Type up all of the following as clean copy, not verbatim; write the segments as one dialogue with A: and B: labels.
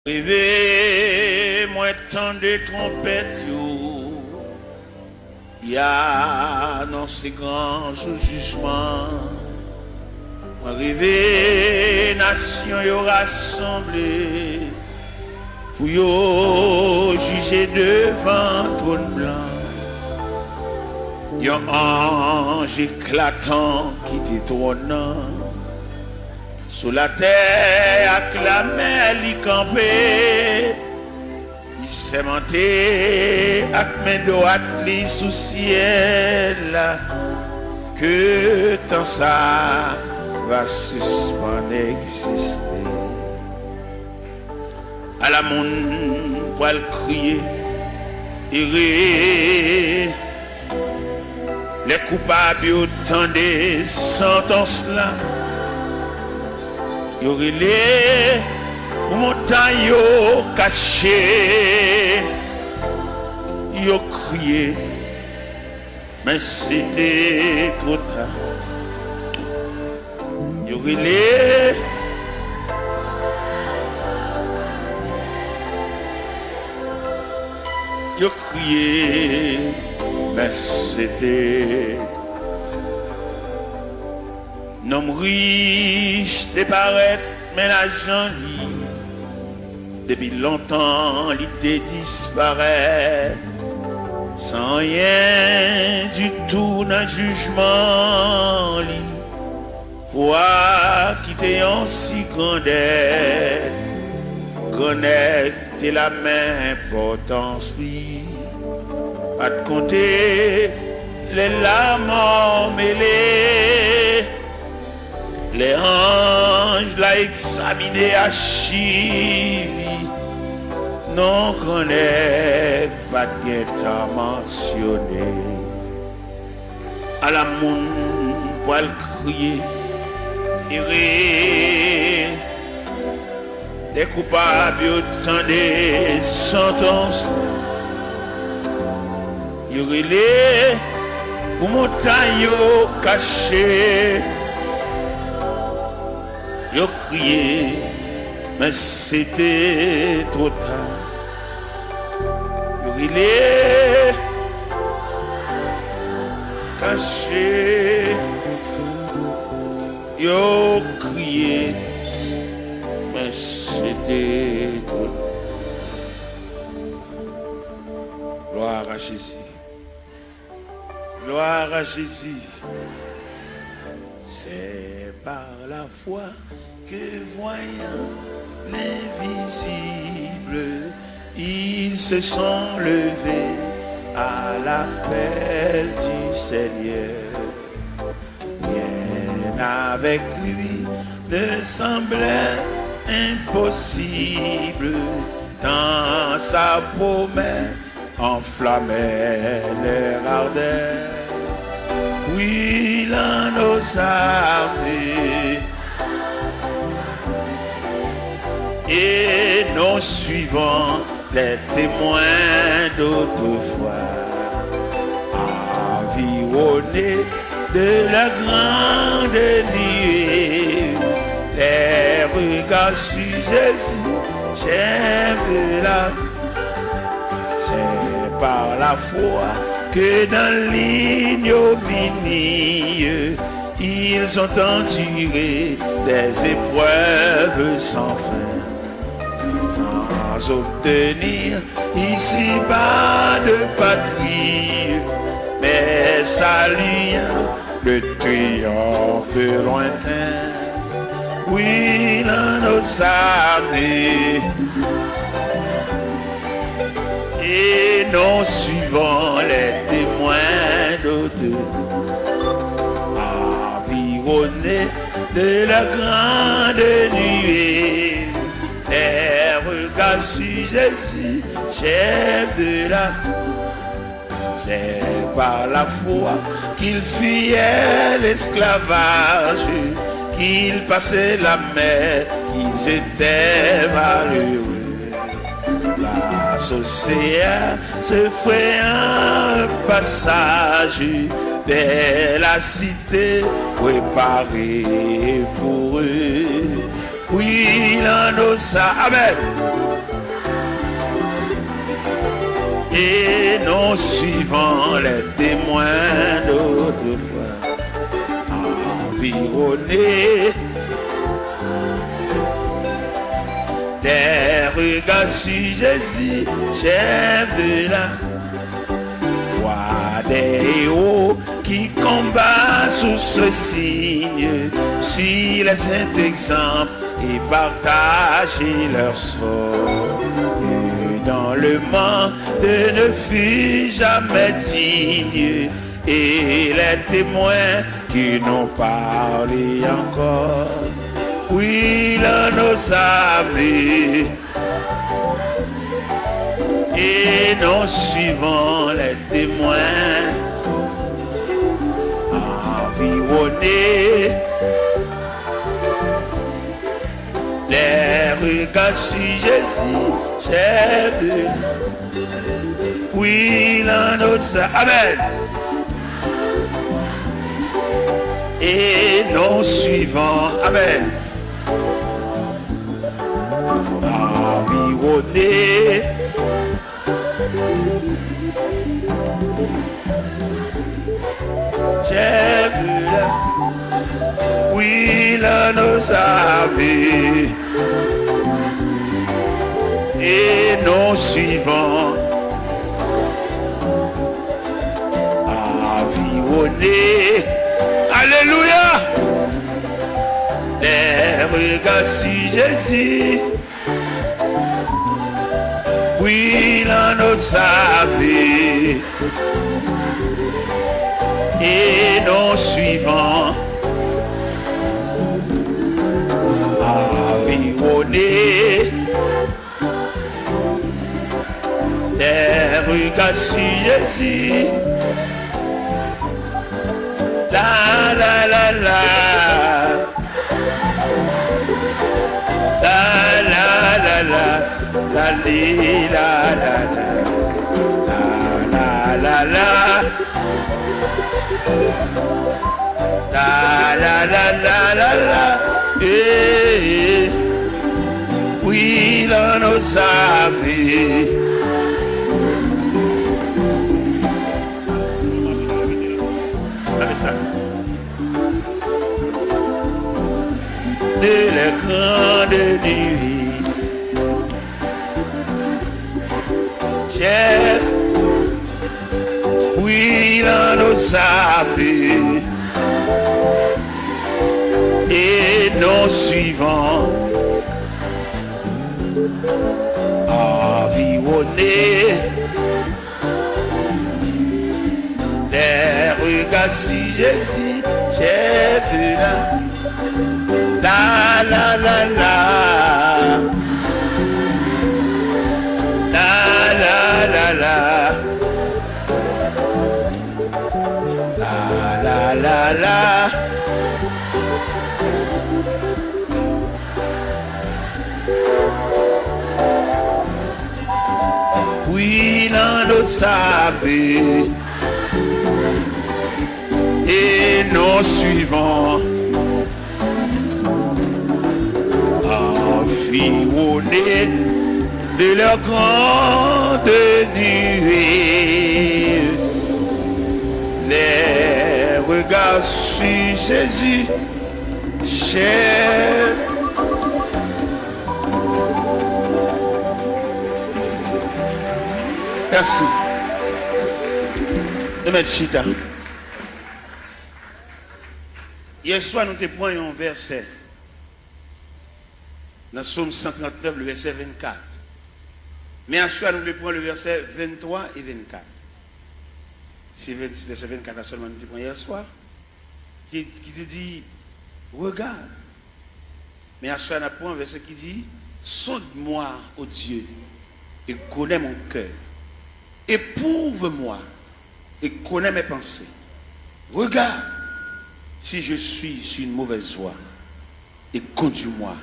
A: Rêvez, moi tant de trompettes, y a annoncé grand jour jugement. Moi rêvez, nation y rassemblée, pour y juger devant trône blanc. Yon ange éclatant qui détrônant. Sous la terre, acclamé, l'y campé, il s'est monté, avec mes doigts, l'y sous ciel, que tant ça va suspendre exister. À la monde, pour le crier, rire, les coupables autant des sentences là. Yo relé pour montagne yo caché, yo crié, mais c'était trop tard. Yo relé yo crié, mais c'était nom riche te paraît, mais l'argent depuis longtemps il te disparaît. Sans rien du tout dans le jugement li. Toi qui t'es en si grande aide, connecte la même importance li. Pas de compter les larmes mêlées. Les anges l'ont examiné à Chili, non connaît pas de temps mentionné. À la monde pour le crier, rire, les coupables autant des sentences. Il relève pour montagne cachée. Yo crié, mais c'était trop tard. Yo rilé, caché. Yo crié, mais c'était trop tard. Gloire à Jésus. Gloire à Jésus. C'est par la foi que voyant l'invisible, ils se sont levés à l'appel du Seigneur. Rien avec lui ne semblait impossible, tant sa promesse enflammait leur ardeur. Oui, l'un nos armées et nous suivons les témoins d'autrefois, environnés de la grande nuée, les regards sur Jésus, j'aime la. C'est par la foi que dans l'ignominie, ils ont enduré des épreuves sans fin, sans obtenir ici-bas de patrie, mais saluant le triomphe lointain. Oui, dans nos armées, et nous suivons les témoins d'autrefois, environnés de la grande nuée, les regards sur Jésus, chef de la. C'est par la foi qu'il fuyait l'esclavage, qu'il passait la mer, qu'ils étaient malheureux. L'océan se fait un passage vers la cité préparée pour eux. Oui, il en a ça. Amen. et non suivant les témoins d'autrefois, environnés des regards sur Jésus, chef de la voix des héros qui combattent sous ce signe, sur les saints exemples et partagent leur sort. Et dans le monde ne fut jamais digne, et les témoins qui n'ont parlé encore, oui, l'un nos sablés, et non suivant les témoins, environnés, les regards sur Jésus, chef de... Oui, l'un nos sablés, amen, et non suivant, amen, environné, j'ai vu là, oui, là nos amis, et non suivant, environné, alléluia, les regards sur Jésus, oui, l'on nous savait, et non suivant, environné, les regards sur Jésus, la la la la, la la la la. La li la la la la la la la la la la la la, eh, oui l'on nous savait, de la grande nuit. Chef, oui, l'on nous savait, et non suivant, environné, les regards sur Jésus, chef, la la la la. La la la la, oui l'on nous savait, et non suivant, environné de leur grande nuée, les regards sur Jésus, cher. Merci. De mettre chita. Hier soir, nous te prenions un verset. Dans Psaume 139, le verset 24. Mais en soi, nous prenons le verset 23 et 24. C'est le verset 24 seulement nous prenons hier soir. Qui te dit, regarde. Mais en soi, nous prenons un verset qui dit, sonde-moi, ô Dieu, et connais mon cœur. Éprouve-moi et connais mes pensées. Regarde si je suis sur une mauvaise voie et conduis-moi.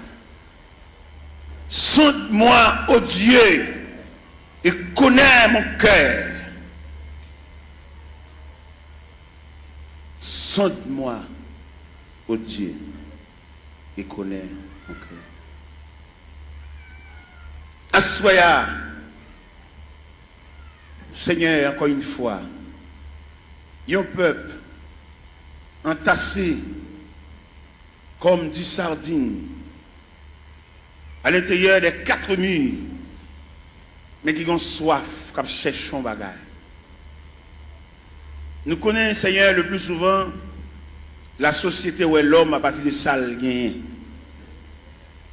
A: Sonde-moi, ô Dieu, et connais mon cœur. Sonde-moi, ô Dieu, et connais mon cœur. Assoya, Seigneur, encore une fois, un peuple entassé comme du sardine à l'intérieur des 4 murs, mais qui ont soif, comme cherchent un bagage. Nous connaissons, Seigneur, le plus souvent la société où est l'homme à partir de sale gain.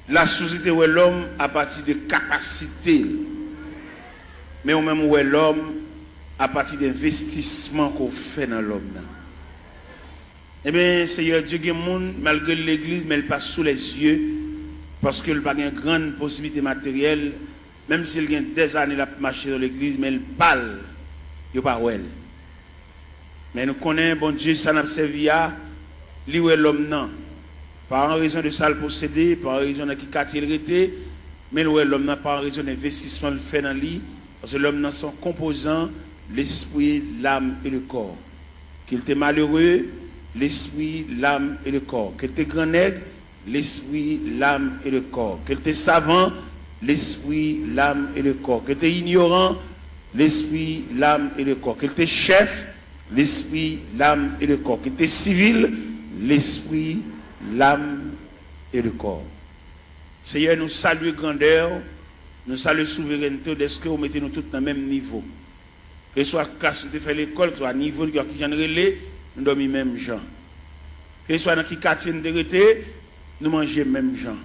A: La société où est l'homme à partir de capacité. Mais au même où est l'homme à partir d'investissement qu'on fait dans l'homme. Eh bien, Seigneur Dieu, il y a des gens, malgré l'église, mais il passe sous les yeux, parce qu'il n'a pas une grande possibilité matérielle, même s'il y a des années à marcher dans l'église, mais il parle, il n'y a pas elle. Mais nous connaissons, bon Dieu, ça n'a pas servi à lui où est l'homme, non. Pas en raison de ça le posséder, pas en raison de qui quartier il était, mais où est l'homme, non, pas en raison d'investissement qu'il fait dans lui, parce que l'homme, dans son composant, l'esprit, l'âme et le corps. Qu'il était malheureux, l'esprit, l'âme et le corps. Qu'il était grand nègre, l'esprit, l'âme et le corps. Qu'il était savant, l'esprit, l'âme et le corps. Qu'il était ignorant, l'esprit, l'âme et le corps. Qu'il était chef, l'esprit, l'âme et le corps. Qu'il était civil, l'esprit, l'âme et le corps. Seigneur, nous saluons grandeur, nous saluons souveraineté, est-ce que vous mettez nous tous dans le même niveau? Que ce soit classe où tu fais l'école, que ce soit niveau qui j'en relais, nous dormons même gens. Que ce soit dans qui quartier nous été, nous mangeons même gens.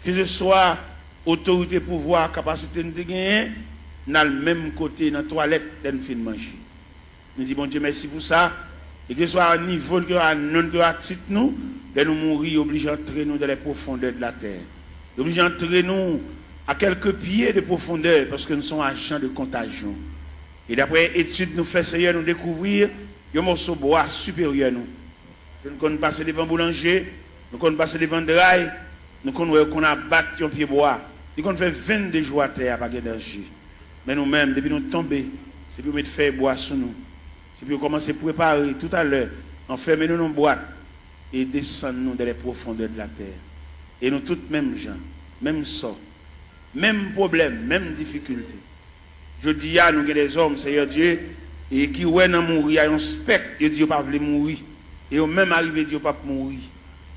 A: Que ce soit autorité, pouvoir, capacité de gagner, nous avons le même côté dans la toilette nous fin manger. Nous disons bon Dieu merci pour ça. Et que ce soit à niveau que à non que à titre nous, de nous mourir obligés d'entrer nous dans les profondeurs de la terre. Obligés d'entrer nous à quelques pieds de profondeur parce que nous sommes agents de contagion. Et d'après études nous fait Seigneur nous découvrir un morceau de bois supérieur nous. Nous connaissons passer devant boulanger, nous connaissons passer devant drail, nous connaissons qu'on a battu un pied bois. Nous connaissons fait 22 jours à terre avec d'énergie. Mais nous-mêmes, depuis nous tomber, c'est pour mettre faire bois sur nous. C'est pour commencer à préparer tout à l'heure, enfermer nous dans une boîte et descendre nous dans les profondeurs de la terre. Et nous tous mêmes gens, même sort, même problème, même difficulté. Je dis à nous que des hommes, Seigneur Dieu, et qui ouais dans mourir, il y a un spectre, ils disent pas veulent mourir. Et au même arrivé, ils disent pas mourir.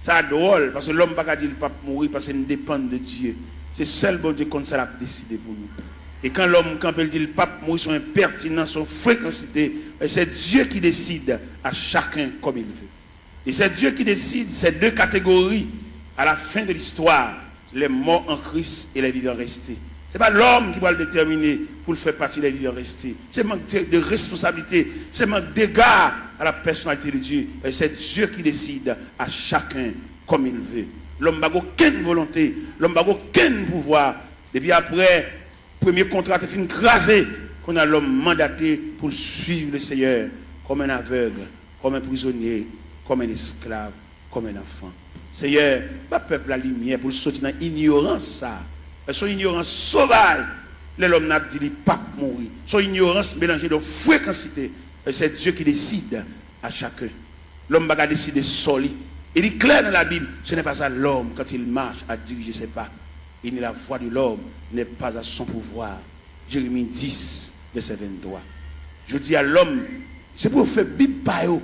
A: Ça drôle, parce que l'homme n'a pas dit pas mourir, parce qu'il dépend de Dieu. C'est seul bon Dieu comme ça l'a décidé pour nous. Et quand l'homme, quand il dit le pape mourir, son impertinence, son fréquencité, c'est Dieu qui décide à chacun comme il veut. Et c'est Dieu qui décide ces deux catégories à la fin de l'histoire, les morts en Christ et les vivants restés. Ce n'est pas l'homme qui va le déterminer pour le faire partie des vivants restés. C'est un manque de responsabilité, c'est un manque d'égard à la personnalité de Dieu. Et c'est Dieu qui décide à chacun comme il veut. L'homme n'a aucune volonté, l'homme n'a aucun pouvoir. Depuis après, premier contrat est fini crasé, qu'on a l'homme mandaté pour suivre le Seigneur comme un aveugle, comme un prisonnier, comme un esclave, comme un enfant. Seigneur, pas peuple la lumière pour sortir dans l'ignorance ça. Son ignorance sauvage, l'homme n'a dit pas mourir. Son ignorance mélangée de fréquencité. C'est Dieu qui décide à chacun. L'homme va décider solide. Il est clair dans la Bible, ce n'est pas ça l'homme quand il marche à diriger ses pas. Il n'est la voix de l'homme, n'est pas à son pouvoir. Jérémie 10, verset 23. Je dis à l'homme, c'est pour faire Bible par eux.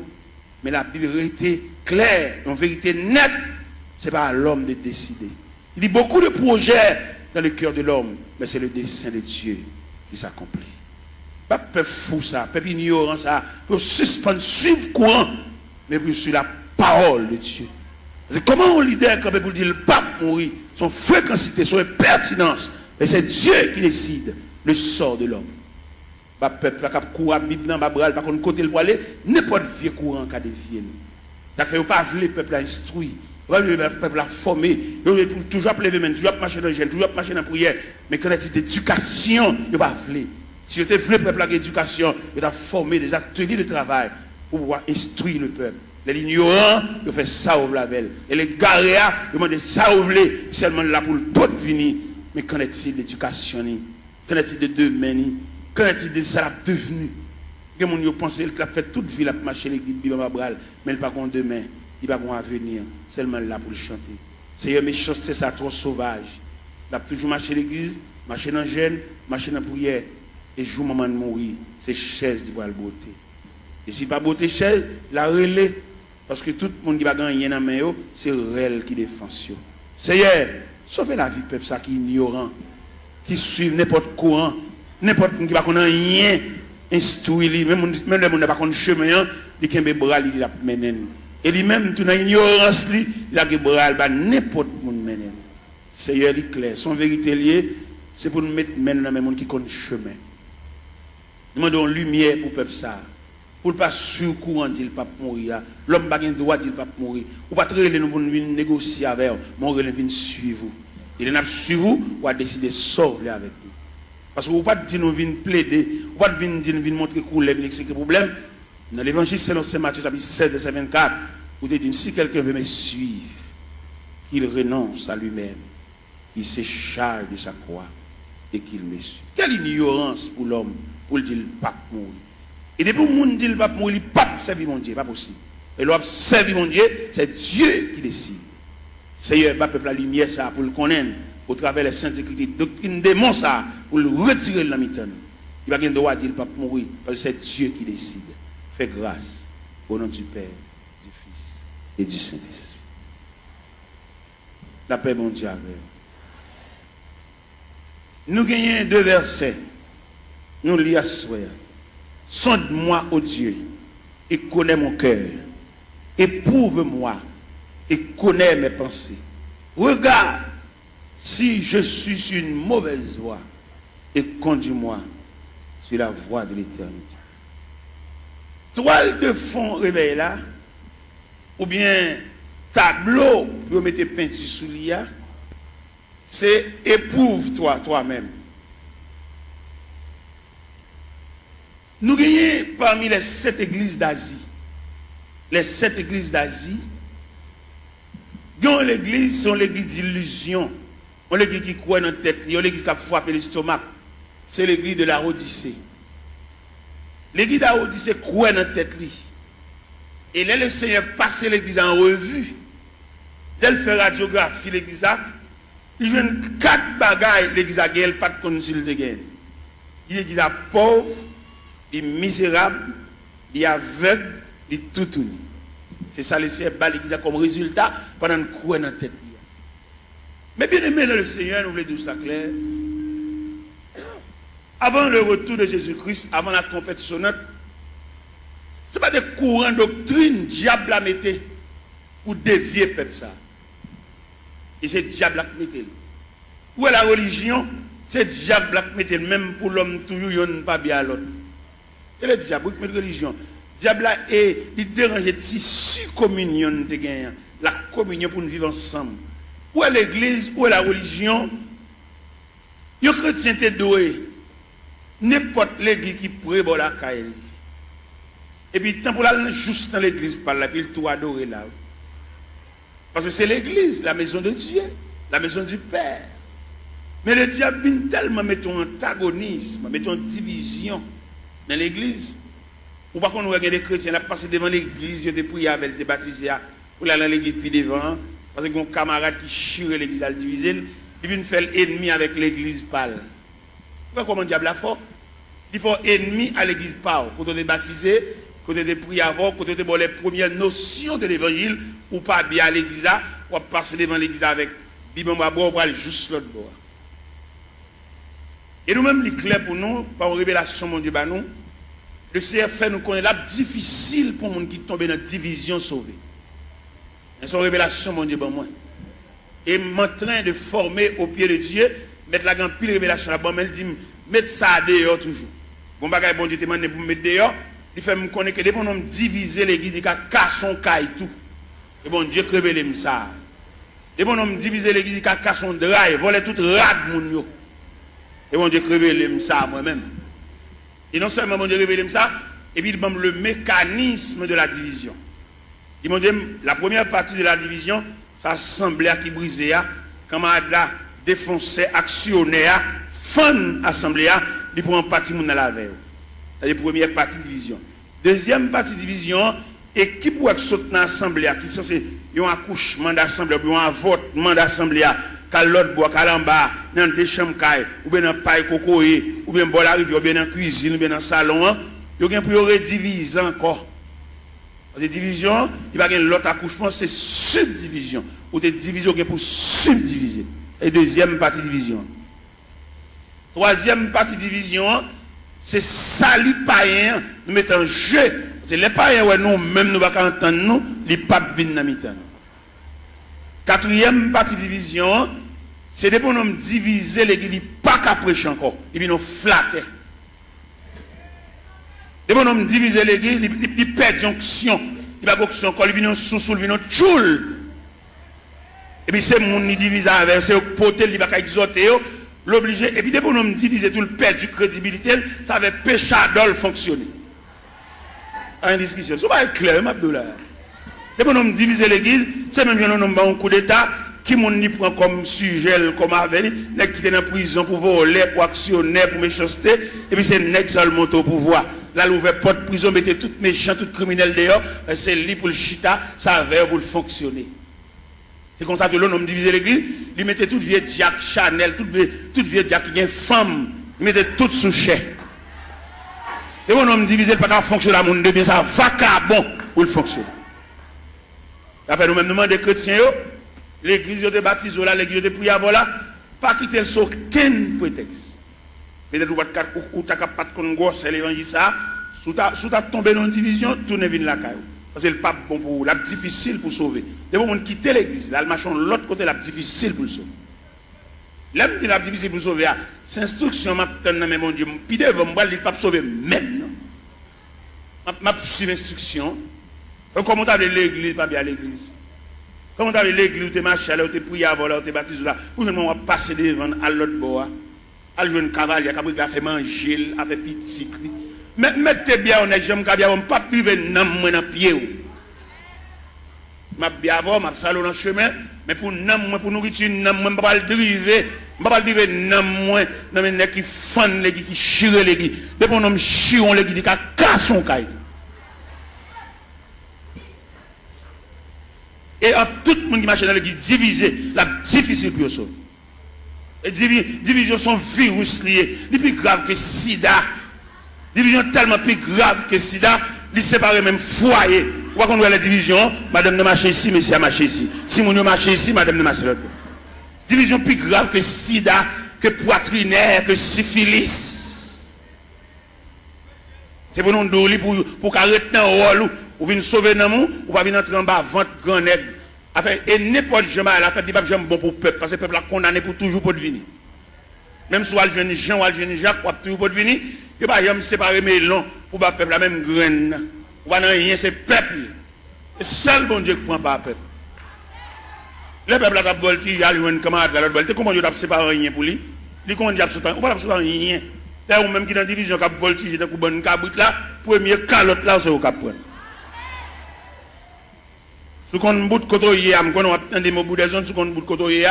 A: Mais la Bible était claire, en vérité nette, ce n'est pas à l'homme de décider. Il y a beaucoup de projets dans le cœur de l'homme, mais c'est le dessein de Dieu qui s'accomplit. Pas peuple fou ça, peuple ignorant ça, pour suspendre, suivre courant, mais pour suivre la parole de Dieu. C'est comment un leader quand pour dire le pape mourir, son fréquencité, son pertinence, mais c'est Dieu qui décide le sort de l'homme. Pas peuple qui a couru à Bible dans Babral, par contre côté le aller, n'importe vieux courant qui a dévié. Ça fait pas le peuple à instruire. Le peuple a formé, toujours lever main, toujours marcher dans le gel, toujours marcher dans la prière. Mais quand il y a d'éducation, il ne va pas vouloir. Si vous avez le peuple à l'éducation, il a formé des ateliers de travail pour pouvoir instruire le peuple. Les ignorants, ils font ça au label. Et les garéas, ils demandent ça au blé, seulement là pour le tout venir. Mais qu'en est-il d'éducation? Qu'en est-il de demain? Qu'en est-il de ça devenu? Les gens pensent qu'il a fait toute vie, il a marché l'église, mais il n'a pas demain. Il va avoir un avenir, seulement là pour le chanter. Seigneur, mes choses, c'est ça, trop sauvage. Il a toujours marché l'église, marché dans le jeûne, marché dans la prière. Et jour maman de mourir, c'est chaise qui va le beauté. Et si pas beauté chaise, la relais. Parce que tout le monde qui va gagner dans la main, c'est elle qui défend. Seigneur, sauvez la vie du peuple qui est ignorant, qui suit n'importe courant, n'importe qui va connaître rien, instruit, même le monde n'a pas connaître chemin, il a un bras, il a mené. Et lui-même, tout dans l'ignorance, il a un bras, n'importe qui mené. Seigneur, il est clair. Son vérité liée, c'est pour nous mettre maintenant dans le monde qui connaît chemin. Nous demandons lumière pour le peuple ça. Pour ne pas sur courant dire pas mourir. L'homme n'a pas le droit de dire pas mourir. Ou pas très nous pour négocier avec vous, mais on vient suivre vous. Il n'a pas suivre vous, ou à décider de sortir avec nous. Parce que vous ne pouvez pas dire nous venir plaider, ou pas dire nous venir montrer couleur, venir expliquer le problème. Dans l'évangile selon Saint Matthieu chapitre 7 verset 24, vous dites si quelqu'un veut me suivre, qu'il renonce à lui-même, il se charge de sa croix et qu'il me suit. Quelle ignorance pour l'homme pour le dire pas mourir. Et depuis que le monde dit le pape mourir, il ne peut pas servir mon Dieu, pas possible. Et l'homme servir mon Dieu, c'est Dieu qui décide. Seigneur, le peuple la lumière ça pour le connaître, au travers des saintes écritures, doctrine démon ça, pour le retirer de la mitane. Il va pas le droit de dire le pape mourir, parce que c'est Dieu qui décide. Fais grâce au nom du Père, du Fils et du Saint-Esprit. La paix, mon Dieu, avec nous gagnons 2 versets. Nous lisons à ce soir. Sonde-moi, ô Dieu, et connais mon cœur. Éprouve-moi et connais mes pensées. Regarde si je suis sur une mauvaise voie et conduis-moi sur la voie de l'éternité. Toile de fond réveil là, ou bien tableau pour mettre peinture sous l'IA, c'est éprouve-toi toi-même. Nous gagnons parmi les 7 églises d'Asie. Les 7 églises d'Asie, l'église, sont l'église d'illusion. On l'église qui croit dans la tête, on l'église qui a frappé l'estomac. C'est l'église de la Odyssée. L'église de la Odyssée croit dans la tête. Et là, le Seigneur passe l'église en revue. Dès qu'il fait radiographie, l'église a, il joue 4 bagailles, l'église a gagné, pas de concile de gain. Il est pauvre, il est misérable, il est aveugle, il est tout. C'est ça le Seigneur bat l'église comme résultat pendant une croix dans la tête. Mais bien aimé dans le Seigneur, nous voulons dire ça clair. Avant le retour de Jésus-Christ, avant la trompette sonnante, ce n'est pas des courants doctrine diable a metté pour dévier le peuple ça. Et c'est diable qui mettait. Où est la religion? C'est diable qui mettait, même pour l'homme toujours, il n'y a pas bien à l'autre. Et le diable qui met la religion. Diable est, il dérange le tissu communion de gagner, la communion pour nous vivre ensemble. Où est l'église, où est la religion? Les chrétiens sont doués. N'importe l'église qui prévoit la caille. Et puis, tant pour aller juste dans l'église, par là, puis il tout adorer là. Parce que c'est l'église, la maison de Dieu, la maison du Père. Mais le diable vient tellement mettre un antagonisme, mettre une division dans l'église. Ou pas qu'on regarde des chrétiens, là, passer devant l'église, ils ont prié avec, ils baptisés, pour aller dans l'église puis devant, parce que mon camarade qui chire l'église à le diviser, il vient faire l'ennemi avec l'église pâle. Pourquoi comment le diable a fort? Il faut ennemi à l'église pâle, quand on est baptisé, quand on est prié avant, quand on est les premières notions de l'évangile, ou pas bien à l'église, ou passer devant l'église avec, Bible à boire, ou aller juste l'autre bord. Et nous-mêmes, il est clair pour nous, par une révélation, mon Dieu, bah nous, le Seigneur fait nous connaître là difficile pour les gens qui tombent dans la division sauvée. C'est son révélation, mon Dieu, bon moi. Et en train de former au pied de Dieu, mettre la grande pile révélation là-bas, mais il dit, mettre ça dehors toujours. Bon bagage, bon Dieu, te demande pour mettre dehors, il fait me connaître que dès qu'on diviser l'église, il a cassé son caille tout. Et bon Dieu, révélé ça. Dès qu'on diviser l'église, il a cassé son drive, volé tout rad, mon yo. Et bon Dieu, révélé ça moi-même. Et non seulement mon Dieu révèle ça, et puis il donne le mécanisme de la division. Il m'a dit, la première partie de la division, ça assemblée qui brisait, quand on a défoncé, actionné, fin assemblée, il prend une partie dans la veille. C'est la première partie de division. Deuxième partie de division, et qui pourrait sauter dans l'assemblée, qui est censé un accouchement d'assemblée, un avortement d'assemblée, calotte bois, calamba, dans des chambres, ou bien dans paille cocoé, ou bien dans la rivière, ou bien dans la cuisine, ou bien dans le salon, il y a pour rediviser encore. Parce que division, il va y avoir l'autre accouchement, c'est subdivision. Ou des divisions pour subdiviser. Et deuxième partie division. Troisième partie division, c'est salut païen, nous mettons en jeu. C'est les païens, ouais, nous, même nous, ne pouvons pas entendre nous, les papes viennent dans le quatrième partie division, c'est de pour nous diviser l'église, il pas qu'à prêcher encore, il vient nous flatter. De pour nous diviser l'église, il perd jonction, il va onction encore, il vient nous sous-sous, il vient nous tchoul. Et puis c'est mon qui divise avec, c'est au potel, il va qu'à exhorter, l'obliger, et puis de pour nous diviser tout le perd du crédibilité, ça va péché d'ol fonctionner. En discussion, ça va être clair, Abdoulaye. Et pour nous diviser l'église, c'est même un coup d'État qui m'ont prend comme sujet, comme avenir, qui est en prison pour voler, pour actionner, pour méchanceté, et puis c'est nèg seulement au pouvoir. Là, l'ouvert porte prison, mettez tout méchant, tout criminel dehors, c'est lui pour le chita, ça va pour le fonctionner. C'est comme ça que l'on divise l'église, il mettait tout vieux Jack Chanel, tout vieux Jack qui est femme, il mettait tout sous chèque. Et mon homme divisé, pas qu'à fonctionner à mon de bien, ça va qu'à bon pour le fonctionner. Après, nous-mêmes, nous demandons des chrétiens, l'église de baptise, l'église de prière, voilà, pas quitter sur aucun prétexte. Peut-être ou tu n'as pas de gosse, l'évangile, ça, sous ta tombé dans une division, tournez vers la caille. Parce que le pape, bon, pour la difficile pour sauver. Des moments quitter l'église, là, le machin, l'autre côté, la difficile pour le sauver. Là, je dis la difficile pour sauver, c'est instruction, mais mon Dieu, puis devant moi, il ne peut pas sauver même. Ma suivre instruction. Comment tu as l'église, pas bien l'église. Comment tu as l'église, tu es marché, tu es prié avant, tu es baptisé là. Pour nous, on va passer devant à l'autre bord. À jouer un cavalier, qui a fait manger, a fait petit. Mais mettez bien, on est jamais bien, on ne peut pas priver dans le pied. Je vais bien avoir, je vais salon dans le chemin, mais pour nourriture, je ne vais pas le driver. Je ne vais pas le driver dans les gens qui font les qui chirent les qui. Depuis qu'on chire les qui, qui cassent son caille. Et en tout le monde qui marche dans l'église divisé, la difficile pour eux. Et division sont virus liés, les plus grave que sida. Division tellement plus grave que sida, les séparer même foyer. Pourquoi qu'on voit la division, madame ne marche ici, monsieur a marché ici. Si mon marche ici, madame ne marche l'autre. Division plus grave que sida, que poitrinaire, que syphilis. C'est pour nous donner pour arrêter dans le rôle, ou venir sauver dans le monde, ou pas venir entrer en bas, vente grand nègre. Et n'importe jamais à la fête, il n'y a pas bon pour le peuple, parce que le peuple a condamné pour toujours pour devenir. Même si on jeune Jean ou le jeune Jacques, pour toujours pour devenir, il n'y a pas jamais séparer mes longs pour le peuple, la même graine. Ou pas rien, c'est le peuple. C'est seul bon Dieu qui prend pas le peuple. Le peuple a voltigé, il a joué une camarade à l'autre voltige. Comment Dieu a séparé rien pour lui? Il comment Dieu a sauté, on va pas sauter rien. Ou même qui dans la division qui a voltigé, dans une caboute là, premier calotte là, c'est au cap. Si on bout de côté, on attend des mots de zone, si on bout de côté,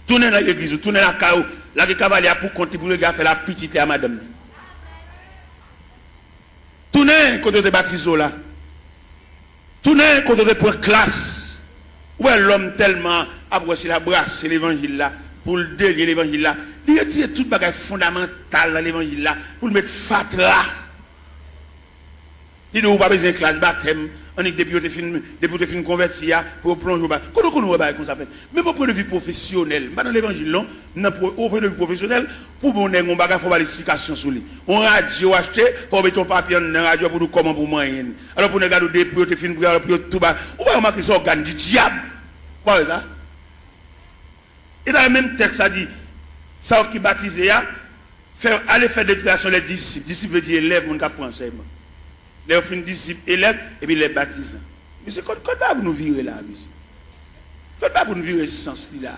A: tournez dans l'église, tournez dans la caou, là, le cavalier pour compter pour le gars faire la petite à madame. Tournez côté de baptiso là. Tournez côté de pour classe. Où est l'homme tellement abrossé la brasse, c'est l'évangile là, pour le délier l'évangile là. Il retire tout bagage fondamental dans l'évangile là, pour le mettre fatra. Il ne doit pas besoin de classe baptême. On est depuis que tu converti pour plonger au bas. Comment on va comme ça fait? Mais pour point de vue professionnel, dans l'évangile, au point de vue professionnel, pour mon nègre, on va faire l'explication sur lui. On radio acheté, pour mettre ton papier dans la radio pour nous comment pour moyen. Alors pour nous regarder depuis que tu fin pour tout bas. On va remarquer ça organe du diable. Quoi ça? Et dans le même texte, ça dit, ça qui baptisé, aller faire déclaration les disciples. Disciples veut dire élève, on apprend enseignement. Les fin disciples, élèves, et puis les baptisants. Mais c'est quoi pour nous virer là, monsieur? Quoi pour nous virer ce sens-là?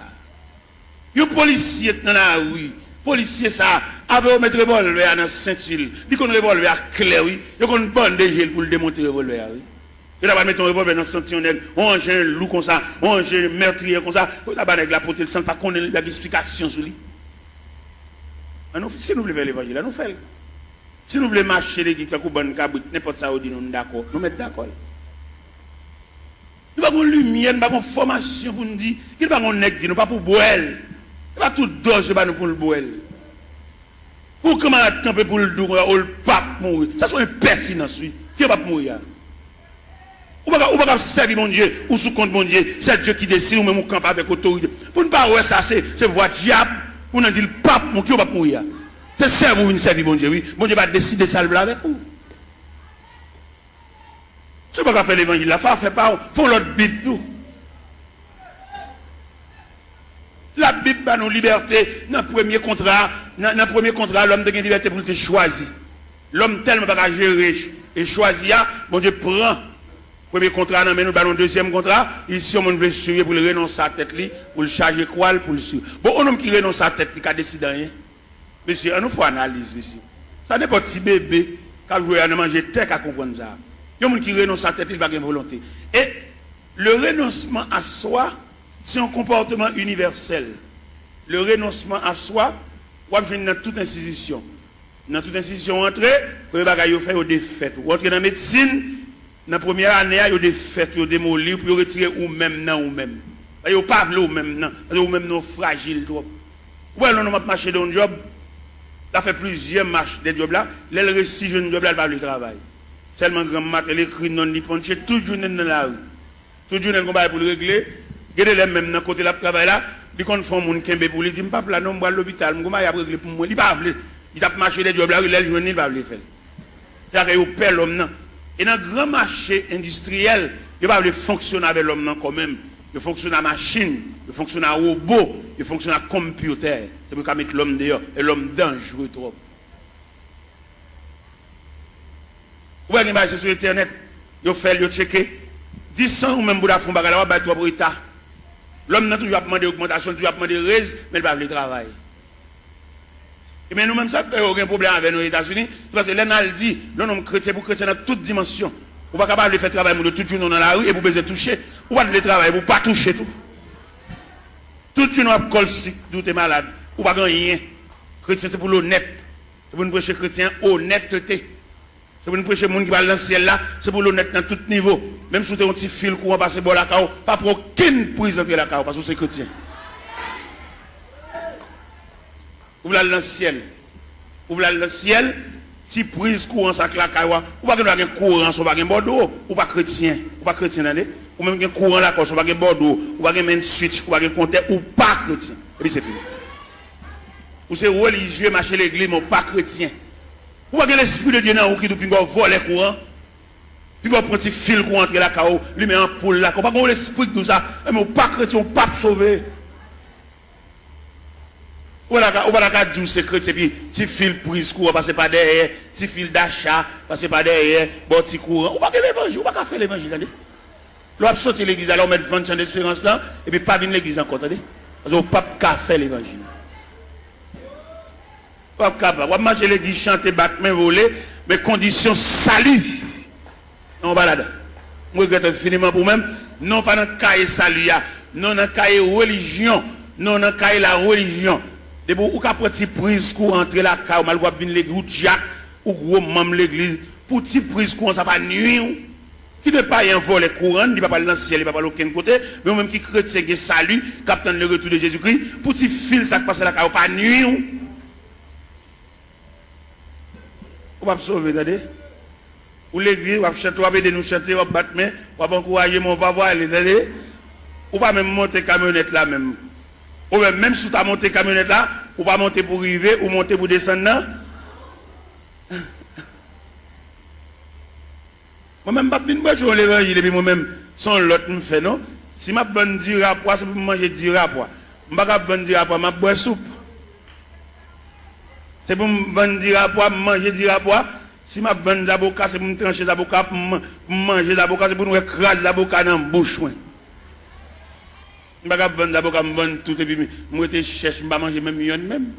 A: Les policiers dans la rue, policiers ça, avec mettre revolver dans la ceinture, ils ont un revolver clair, oui, ils ont une bonne gel pour le démonter le revolver, oui. Ils ont mettre un revolver dans la ceinture, on range un loup comme ça, on range un meurtrier comme ça, on a avec la portée, sans pas qu'on ait l'explication sur lui. Si nous voulons faire l'évangile, nous faisons. Si nous voulons marcher les guides, n'importe ça, nous d'accord. Nous mettons d'accord. Il n'y a pas de lumière, il n'y a pas de formation pour nous dire, il n'y a pas de nègre, nous pas pour boire. Il n'y a pas tout d'os pour le boire. Pour comment camper pour le dos, ou le pape mourir. Ça c'est une pertinence, oui. Qui va mourir? Ou pas servir mon Dieu, ou sous compte mon Dieu, c'est Dieu qui décide, ou même ou camper avec autorité. Pour ne pas voir ça, c'est voie diable, pour nous dire le pape, qui va mourir. C'est servir ou servir mon Dieu, oui. Mon Dieu va décider ça avec vous. Si vous ne pouvez pas faire l'évangile, la femme fait pas, font l'autre Bible tout. La Bible a nos libertés. Dans le premier contrat, l'homme a une liberté pour te choisir. L'homme tellement pas gérer et choisir, mon Dieu prend. Premier contrat, nous avons le deuxième contrat. Ici, on veut suivre pour le renoncer à la tête, pour le charger quoi, pour le suivre. Bon, un homme qui renonce à la tête, il a décidé rien. Monsieur, on nous fait analyse, monsieur. Ça n'est pas petit bébé qui a joué à manger tête à comprendre ça. Il y a des gens qui renoncent à la tête, il va avoir une volonté. Et le renoncement à soi, c'est un comportement universel. Le renoncement à soi, on va dans toute institution. Dans toute institution, entrer, vous avez fait des fêtes. Vous entrez dans la médecine, dans la première année, il y a des fêtes, il y a des démolir, pour retirer ou même non ou même. Il n'y a pas ou même non, ou même non fragile. Ou alors, on a marché dans un job, il a fait plusieurs marches des jobs là, il réussit un job là, il va le travail. Seulement grand matin, l'écrit non ni ponché, tout journée dans la rue. Tout journée qu'on va pour le régler. Regardez les mêmes dans côté là travail là, ils confondent mon kembe pour lui dire pas là non, moi l'hôpital, moi y a régler pour moi, il pas veut. Il a marché des jobs là, il journée il va le faire. C'est que il perd l'homme non. Et dans grand marché industriel, il va le fonctionner avec l'homme non quand même. Il fonctionne à machine, il fonctionne à robot, il fonctionne à computer. C'est pour qu'on mette l'homme dehors et l'homme dangereux trop. Vous voyez, c'est sur Internet, vous faites, vous checkez. 10 ans ou même pour la fond, vous avez 3 pour l'État. L'homme n'a toujours pas demandé augmentation, toujours pas demandé raise, mais il va le travail. Et bien nous-mêmes, ça fait aucun problème avec nos États-Unis, parce que l'un dit, l'homme chrétien pour chrétien dans toute dimension. Vous n'êtes pas capable de faire travail de tout le monde dans la rue et vous pouvez toucher. Vous ne pouvez pas travailler, vous ne pouvez pas toucher tout. Tout le monde a col si vous êtes malade. Vous ne pouvez pas rien. Chrétien, c'est pour l'honnête. C'est pour nous prêcher chrétien, honnêteté. C'est pour nous prêcher les gens qui va dans le ciel là, c'est pour l'honnête dans tout niveau. Même si vous avez un petit fil courant passer par la cao, pas pour aucune prise entrer la cao, parce que c'est chrétien. Vous voulez aller dans le ciel. Vous voulez aller dans le ciel, si prise courant ça la cao, ou pas un courant, ou pas un bordeaux, ou pas chrétien. Ou pas chrétien, ou même un courant là, ou pas un bordeaux, ou pas un switch, ou pas un compteur, ou pas chrétien. Et puis c'est fini. Ou c'est religieux, marcher l'église, mais pas chrétien. Ou pas l'esprit de Dieu dans vous qui depuis qu'on vole les courants, puis qu'on prend un petit fil pour entrer la cao, lui met en poule là, qu'on pas l'esprit de tout ça, mais pas chrétien, ou pas sauvé. Ou pas la dire c'est chrétien, puis petit fil prise courant, passer par derrière, petit fil d'achat, passer par derrière, bon petit courant, ou pas l'évangile, ou pas faire l'évangile, l'on sorti l'église, alors on met 20 ans d'espérance là, et puis pas venir l'église encore, attendez. Parce qu'on ne peut pas faire l'évangile. Pas capable. On va marcher l'église, chanter, battre, main, voler, mais conditions salut. On va là-dedans. Je regrette infiniment pour même, non pas dans le cahier salut, non dans le cahier religion, non dans le cahier la religion. De vous, ou qu'à petit prise pour entrer la cahier, mal voir venir l'église, ou Jack, ou gros membre l'église, pour petit prise courant, ça va nuire. Qui ne pas y envoler courant, il ne va pas dans le ciel, il ne va pas aucun côté, mais même qui chrétien qui salut, capitaine le retour de Jésus-Christ, pour petit fil, ça passe la cahier, pas nuire. On va sauver, attendez. Ou l'église, on va chanter, on va aider nous chanter, on va battre main, on va encourager mon papa, attendez. On va même monter camionnette là même. Ou même si tu as monté camionnette là, on va monter pour arriver ou monter pour descendre là. Moi-même, je ne vais pas jouer l'évangile, et puis moi-même, sans l'autre me fait, non? Si je bonne du rapport, c'est pour manger du rapport. Je ne vais pas bonne du rapport, je bois soupe. C'est pour me vendre du rapport, manger du rapport. Si je vends des avocats, c'est pour me trancher des avocats, pour manger des avocats, c'est pour nous écraser des avocats dans la bouche. Je ne vais pas vendre des avocats, je vends tout, et puis je cherche, je ne vais pas manger même million même.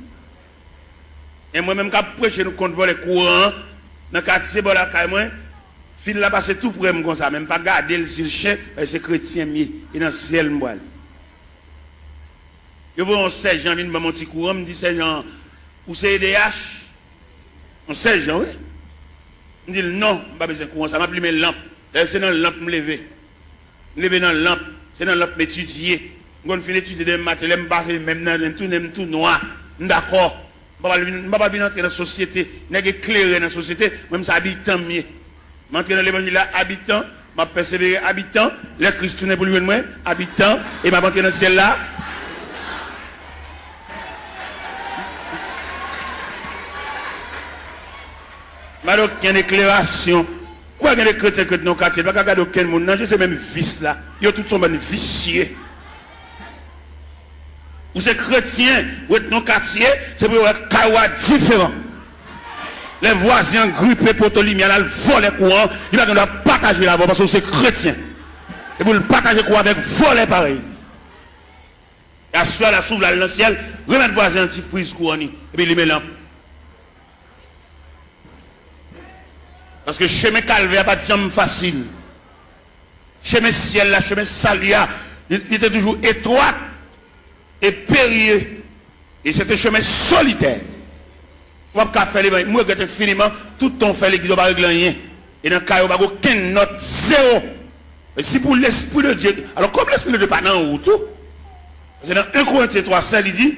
A: Et moi-même, quand je prêche, nous comptons les courants, dans le quartier, moi, fil là passe tout pour comme ça, même pas garder le chien, c'est chrétien mieux, et dans le ciel, moi. Je vois un sergent, vient mon petit courant, me dit sergent, ou c'est EDH, un sergent, oui. Je dis non, je n'ai pas besoin de courant, ça m'a pris mes lampes, c'est dans la lampe me lever. lever dans lampe, c'est dans lampe étudier. On fait l'étude de maths, l'aime passer même dans tout noir. D'accord. Je ne vais pas entrer dans la société, je vais éclairer dans la société, même ça habitant mieux. Je vais dans l'évangile là, habitant, je vais persévérer habitant, les Christ tourne pour lui moi, habitant, et je vais entrer dans le ciel là. Je vais avoir une éclairation. Pourquoi il y a des chrétiens qui sont dans le quartier? Je ne vais pas regarder aucun monde, non, c'est même vice là. Ils ont tous sont vicieux. Ou c'est chrétien, ou est dans le quartier, c'est pour être kawa différent. Les voisins grippés pour le lumière, ils volent les courants, ils vont partager la voie parce que c'est chrétien. Et pour le partager courant avec voler pareil. Et à ce la s'ouvre dans le ciel, remettre voisin anti prise courant, et puis il met lampe. Parce que chemin calvaire pas de jambe facile. Chemin ciel là, chemin salia, il était toujours étroit et périlleux. Et c'était un chemin solitaire. On va pas faire les moi je finiment tout ton fait l'église pas régler rien. Et dans le cas pas aucune note zéro. Et si pour l'esprit de Dieu, alors comme l'esprit de Dieu pas dans où tout. C'est dans 1 Corinthiens 3:7 il dit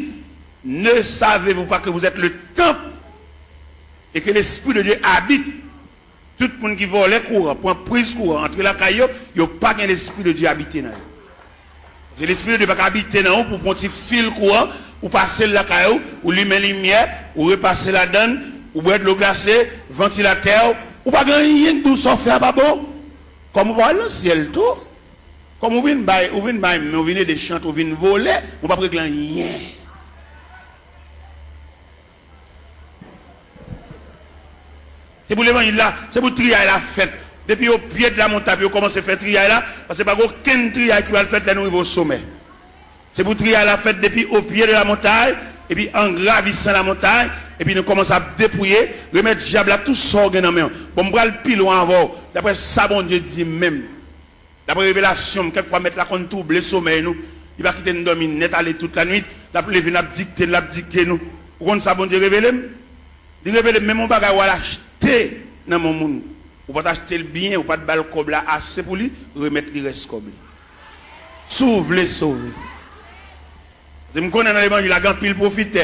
A: ne savez-vous pas que vous êtes le temple et que l'esprit de Dieu habite. Tout le monde qui vole les courants, pour prise courant entre la caillou, il n'y a pas l'esprit de Dieu habité dans eux. C'est l'esprit de Dieu qui habite dans eux pour prendre un fil courant, ou passer la caillou, ou lumer la lumière, ou repasser la donne, ou boire de l'eau glacée, ventilateur, ou pas rien de tout ça faire pas bon. Comme on va dans le ciel tout, comme on vient des chants, on vient voler, on ne va pas régler rien. C'est pour l'évangile là, c'est pour trier la fête. Depuis au pied de la montagne, on commence à faire trier là, parce que pas aucun trier qui va le faire là nous au sommet. C'est pour trier la fête depuis au pied de la montagne, et puis en gravissant la montagne, et puis nous commençons à dépouiller, remettre diable à tout ça dans main. Bon, on va le pile loin avant. D'après ça, bon Dieu dit même. D'après révélation, quelquefois mettre la compte double le sommeil nous. Il va quitter nous dormir net aller toute la nuit, l'appelé venir dicter nous. Pourquoi ça bon Dieu révélé? Il révèle même mon bagage à l'acheter dans mon monde. Ou pas acheter le bien, ou pas de balle comme là assez pour lui, remettre le reste comme lui. Sauve les sauver. Je me connais dans l'évangile, la grande pile profite.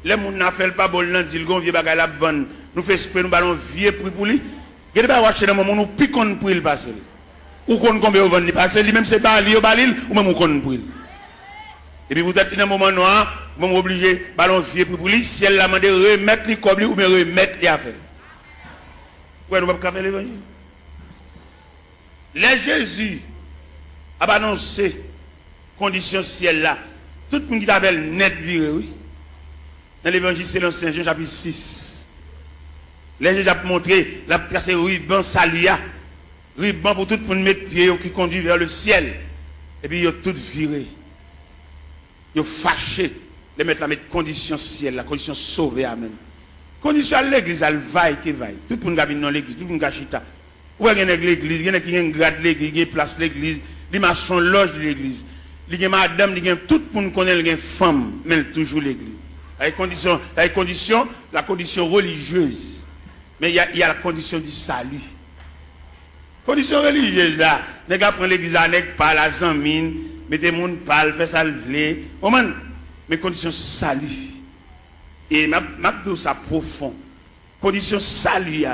A: Les gens n'a fait pas bon, ils disent qu'on vieux bagage la bonne. Nous faisons esprit, nous ballons vieux prix pour lui. Il n'y a pas acheter dans mon monde, nous piquons pour il passer. Ou qu'on combien au vendre passer, lui même c'est pas lui au balil, ou même on connaît pour il. Et puis vous êtes dans un moment noir, vous êtes obligé, ballon vieux pour lui, si elle l'a demandé, remettre les comme lui, ou bien remettre les affaires. Ouais, nous ne pouvons pas faire l'évangile. Les Jésus a annoncé condition ciel là. Tout le monde qui avait net viré, oui. Dans l'évangile, c'est l'Ancien Jean chapitre 6. Les Jésus a montré, la tracé ruban salia. Ruban pour tout le monde mettre pied qui conduit vers le ciel. Et puis, ils ont tout viré. Ils ont fâché. Les mettre la condition ciel, la condition sauvée, amen. Condition à l'église, elle vaille qui vaille. Tout le monde a dans l'église, tout le monde a chita. Où est-ce qu'il y a l'église? Il y a qui a une grade l'église, il y a place l'église, il y a son loge de l'église. Il y a madame, il y a tout le monde connaît, il y a une femme, mais toujours l'église. La condition religieuse. Mais il y a la condition du salut. Condition religieuse là, les gars prennent l'église avec par la zamine, mettez mon pal, fait ça lever. Mais condition salut. Et ma ça profond. Condition salut,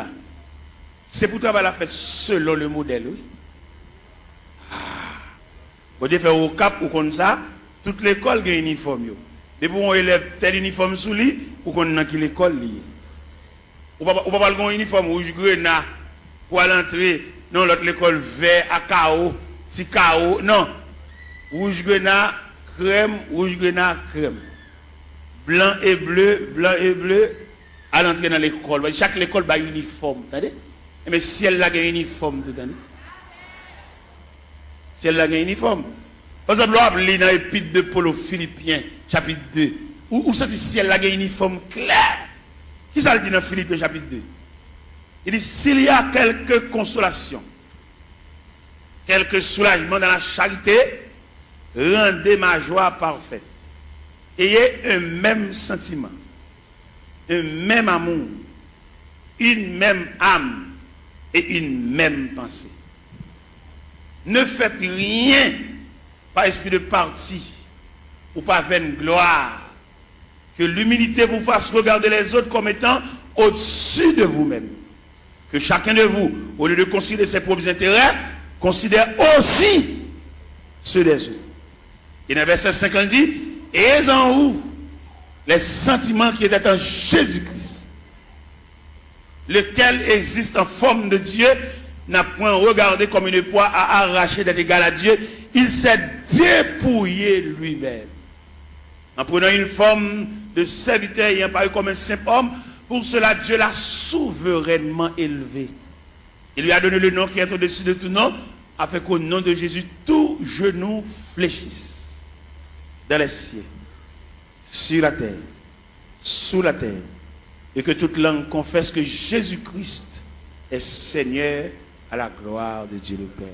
A: c'est pour travailler la fête selon le modèle. Oui. Vous devez faire au cap ou comme ça, toute l'école a un uniforme. Depuis on élève tel uniforme sous lui, ou qu'on a qui l'école liée. Ou pas avoir un uniforme rouge grenat pour aller entrer dans l'autre l'école vert à chaos, petit chaos. Non. Rouge grenat, crème, blanc et bleu, à l'entrée dans l'école. Chaque école a un uniforme. Mais si elle a un uniforme, tout l'année. Si elle a un uniforme. Par exemple, on lit dans l'épître de Paul aux Philippiens, chapitre 2. Où c'est si elle a un uniforme clair? Qui ça le dit dans Philippiens, chapitre 2? Il dit, s'il y a quelque consolation, quelque soulagement dans la charité, rendez ma joie parfaite. Ayez un même sentiment, un même amour, une même âme et une même pensée. Ne faites rien par esprit de parti ou par vaine gloire. Que l'humilité vous fasse regarder les autres comme étant au-dessus de vous-même. Que chacun de vous, au lieu de considérer ses propres intérêts, considère aussi ceux des autres. Et dans le verset 50 dit, et en vous les sentiments qui étaient en Jésus-Christ, lequel existe en forme de Dieu, n'a point regardé comme une proie à arracher d'être égal à Dieu, il s'est dépouillé lui-même. En prenant une forme de serviteur ayant paru comme un simple homme, pour cela Dieu l'a souverainement élevé. Il lui a donné le nom qui est au-dessus de tout nom, afin qu'au nom de Jésus, tout genou fléchisse. Dans les cieux, sur la terre, sous la terre, et que toute langue confesse que Jésus-Christ est Seigneur à la gloire de Dieu le Père.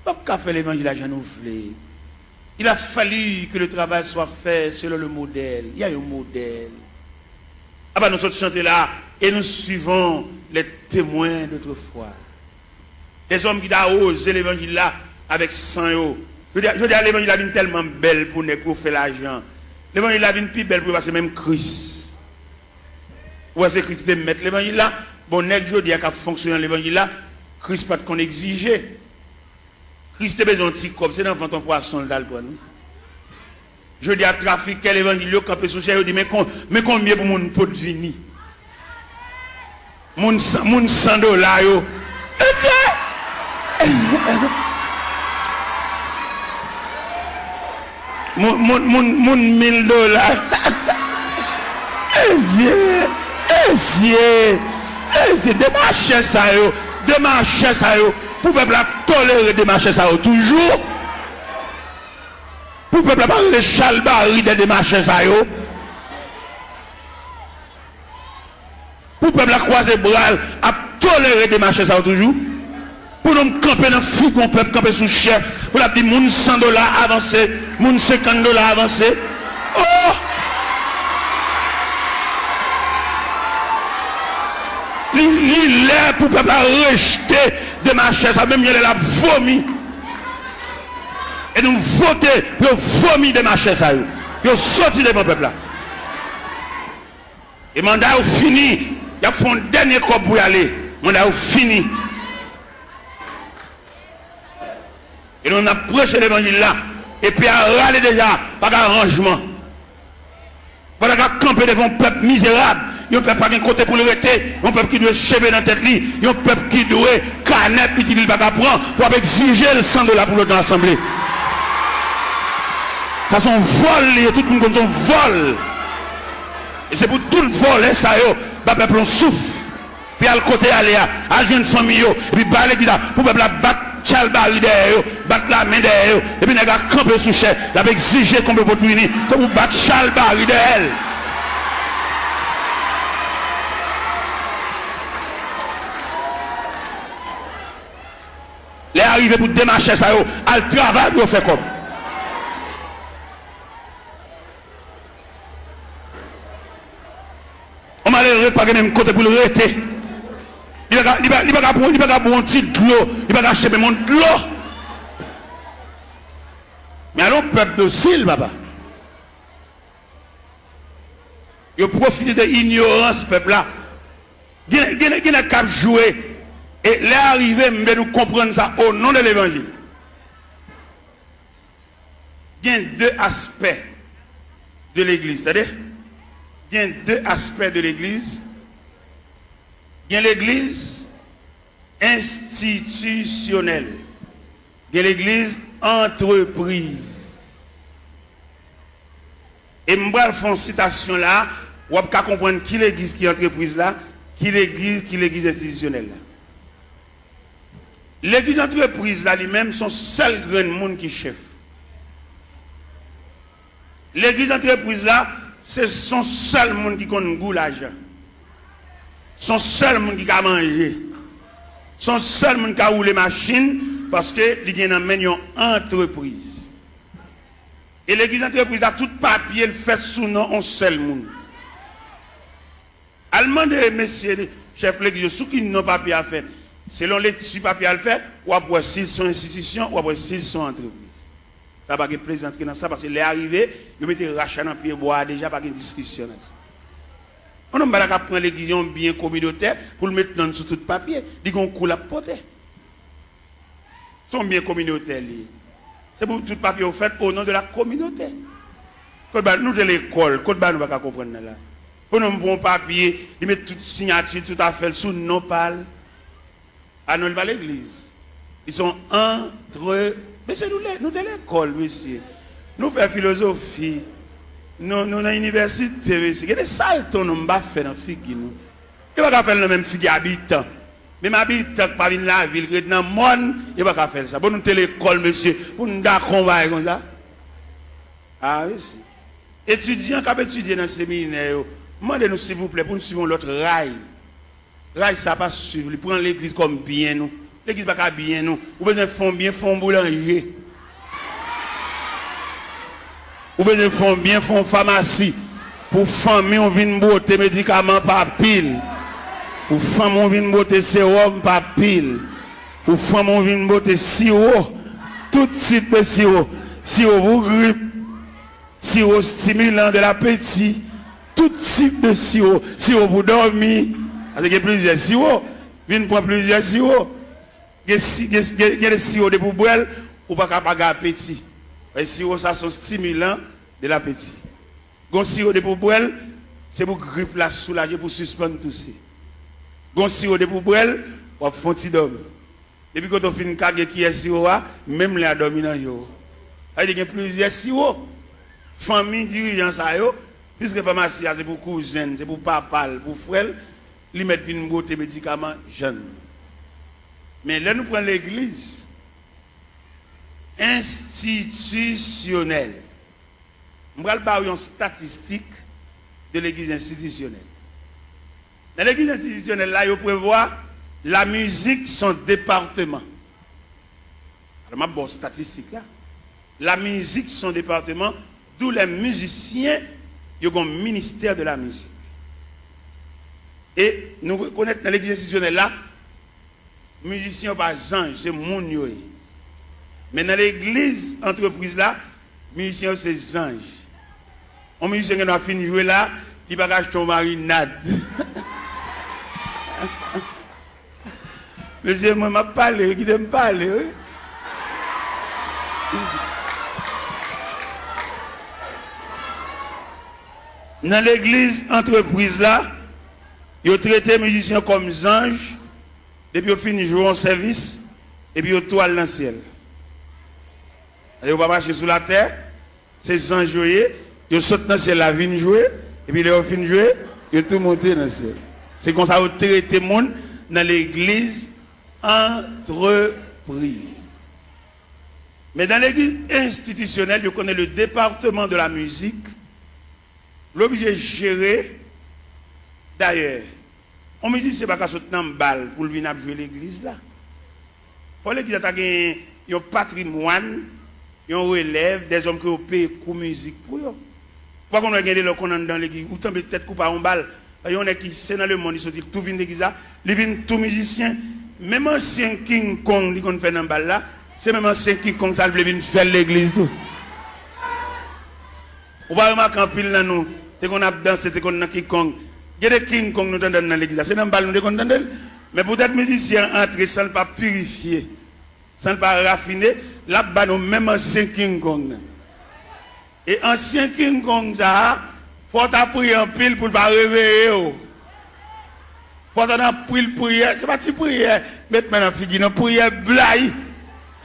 A: Donc, qu'a fait l'évangile à Jean-Nouvelé? Il a fallu que le travail soit fait selon le modèle. Il y a un modèle. Ah ben nous sommes chantés là et nous suivons les témoins d'autrefois. Des hommes qui ont osé l'évangile là avec sang. Je dis à l'évangile est tellement belle pour nous faire l'argent. L'évangile est plus belle pour passer même Christ. Ou est-ce que Christ te mettre l'évangile là? Bon, je dis qu'à fonctionner l'évangile là, Christ pas qu'on exigeait. Christ a besoin d'un petit corps, c'est dans ton poisson là pour nous. Je dis à trafiquer l'évangile, quand on peut je dis mais combien pour mon pot de vini? Mon $100 yo. Mon $1000. C'est démarcher ça yo, démarcher ça yo. Pour le peuple tolérer démarcher ça yo toujours. Pour le peuple parler de chalbari de démarcher ça yo. Pour le peuple croiser bras à tolérer démarcher ça yo toujours. Pour nous camper dans le fou qu'on peut camper sous chair. Pour la dire moun $100 avancé, moun $50 avancé. Oh! Il est pour le peuple rejeter de marcher ça, même il a vomi. Et nous voter, nous vomi de marcher ça. Nous sorti de mon peuple là. Et mandat fini, il a fait un dernier corps pour y aller. Mandat fini. Et nous approchons l'évangile là. Et puis à râler déjà, pas d'arrangement. Pas de camper devant un peuple misérable. Il y a un peuple qui a un côté pour le rester. Un peuple qui doit chever dans la tête. Il y a un peuple qui doit canette, puis il ne va pas prendre pour exiger le $100 pour l'autre assemblée. Ça c'est un vol, tout le monde comme un vol. Et c'est pour tout le vol, ça, le peuple souffre. Puis à le côté, aller à une famille, et puis à l'église, pour le peuple battre Chalbari derrière, battre la main derrière, et puis il a campé sous chair, il a exigé qu'on peut pas punir, comme vous battre Chalbari derrière. Les arrivés pour démarcher ça, à le travail, vous faites comme. On m'a l'air pas même côté pour le rester. Il va pas un petit de l'eau, il va acheter mon de l'eau. Mais alors, peuple docile, papa. Il profite de l'ignorance, peuple là. Il a qu'à jouer. Et les arrivés, nous comprendre ça au nom de l'évangile. Il y a deux aspects de l'église. C'est-à-dire, il y a deux aspects de l'église. Il y a l'église institutionnelle. Il y a l'église entreprise. Et je vais faire une citation là, vous pouvez comprendre qui l'église qui est entreprise là, qui l'église institutionnelle là. L'église entreprise là lui-même son seul grand monde qui chef. L'église entreprise là, c'est son seul monde qui connaît goût l'argent. Son seul monde qui a mangé. Son seul monde qui a roulé machine parce que il y a une entreprise. Et l'église entreprise a tout papier le fait sous nom un seul monde. Allemand de messieurs chef l'église sous qui n'ont papier à faire. Selon les papiers à le faire, ou après s'ils sont institutions, ou après s'ils sont entreprises. Ça va pas plaisanter dans ça parce que les arrivés, ils mettent rachat dans pied bois déjà pas de discussion. On n'a pas prendre l'église bien communautaire pour le mettre dans sur tout papier, dit qu'on coule à porter. Son bien communautaire c'est pour tout papier fait au nom de la communauté. Nous de l'école, nous ne pouvons pas comprendre là. Pour nous bon papier, ils mettent toute signature, tout à fait sous non parle. À nous pas l'église. Ils sont entre. Mais c'est nous de l'école, monsieur. Nous faisons philosophie. Nous dans l'université, monsieur. Il y a des saltons nous pas fait dans figue nous. Il va pas faire le même figue habitant. Même habitant pas dans la ville, dans le monde, il va pas faire ça. Pour nous de l'école, monsieur, pour nous d'accompagner comme ça. Ah oui, si. Étudiants qui étudié dans le séminaire, demandez-nous s'il vous plaît pour nous suivre l'autre rail. Rail, ça pas suivre. Il prend l'église comme bien nous. L'église pas bien nous. Vous besoin de fond bien, fond boulanger. Vous besoin de fond bien, fond pharmacie. Pour famille, on vient botter médicaments par pile. Pour femme, on vient botter sérum par pile. Pour femme, on vient botter sirop. Tout type de sirop. Sirop pour grippe. Sirop stimulant de l'appétit. Tout type de sirop. Sirop pour dormir. Parce qu'il y a plusieurs sirops. Viens prendre plusieurs sirops. Il y a des sirops de boubouelle ou pas capable d'appétit. Les sirops, ça sont stimulants de l'appétit. Les sirops de boubouelle, c'est pour grippe la soulager, pour suspendre tout ça. Les sirops de boubouelle, on fait un petit dormir. Depuis quand on fait une cage qui est sirop, même les dormir dans le jour. Il y a plusieurs sirops. Famille, dirigeants, ça y est. Puisque pharmacie, c'est pour cousine, c'est pour papa, pour frère. Ils mettent une beauté médicaments jeunes. Mais là, nous prenons l'église institutionnelle. Je vais parler une statistique de l'église institutionnelle. Dans l'église institutionnelle, là, il prévoit la musique, son département. Alors, ma bonne statistique là. La musique, son département, d'où les musiciens, ils ont un ministère de la musique. Et nous reconnaissons dans l'église institutionnelle là, musiciens pas ange, c'est mon yoé. Mais dans l'église entreprise là, musiciens c'est ange. Un musicien qui a fini de jouer là, il va acheter une marinade. Monsieur, moi, je parle, qui me parle. Dans l'église entreprise là, ils ont traité les musiciens comme anges, depuis qu'ils ont fini de jouer en service, et puis ils ont toile dans le ciel. Ils ne vont pas marcher sous la terre, c'est anges jouer, ils sautent dans le ciel, la vigne jouer, et puis ils ont fini de jouer, ils ont tout monté dans le ciel. C'est comme ça qu'ils ont traité le monde dans l'église entreprise. Mais dans l'église institutionnelle, ils connaissent le département de la musique, l'objet géré. D'ailleurs, on me dit que ce n'est pas qu'à sauter dans une balle pour venir jouer l'église là. Il faut l'église ait un patrimoine, un relève, des hommes qui ont payé pour musique pour eux. Pourquoi on a gagné le qu'on dans l'église, ou tant peut-être couper en balle, il y en a qui sont dans le monde, ils sont tout vient l'église là, ils viennent tous musiciens, même ancien King Kong, ils ont fait dans balle là, c'est même ancien King Kong, ça vient faire l'église tout. On va remarquer en pile dans nous, c'est qu'on a dansé, c'est qu'on a King Kong. Il y a des King Kong nous dans l'église. C'est dans le bal nous entendons. Mais pour être musicien entrer sans ne pas purifier, sans ne pas raffiner, là-bas nous même ancien King Kong. Et ancien King Kong ça, faut prier en pile pour ne pas réveiller. Faut prier, c'est pas si prière, mettre maintenant figure dans prière blague.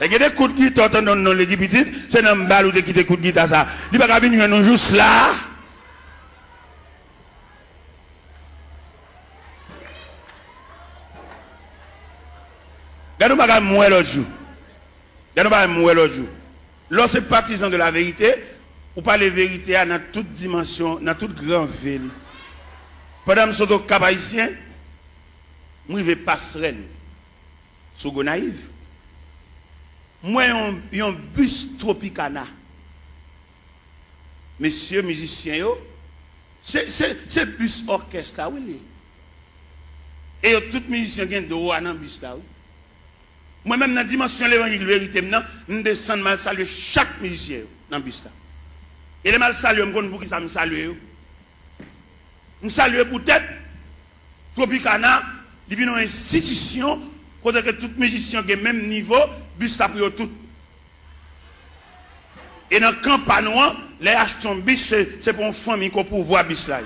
A: Il y a des coups de guitare dans l'église petite, c'est dans le bal où qui des coups de guitare ça. Il va pas venir nous juste là. Regardez-moi pas mourir l'autre jour. Regardez-moi mourir l'autre jour. Lorsque partisan de la vérité, ou pas les vérités dans toute dimension, dans toute grande ville. Pendant que je suis au Cap Haïtien, je vais passerelle sur Gonaïve. Moi, j'ai un bus Tropicana. Messieurs musiciens, c'est bus orchestre, oui. Et tous les musiciens qui ont droit dans le bus là. Moi-même, dans la dimension de l'évangile vérité, je descends mal saluer chaque musicien dans le bus. Et les mal saluer, je pour qui ça me salue. Je salue peut-être Tropicana, il vient une institution, côté que tout musicien qui est même niveau, bus là pour tout. Et dans le campagne, les achetons bus, c'est pour une famille qu'on peut voir bus là.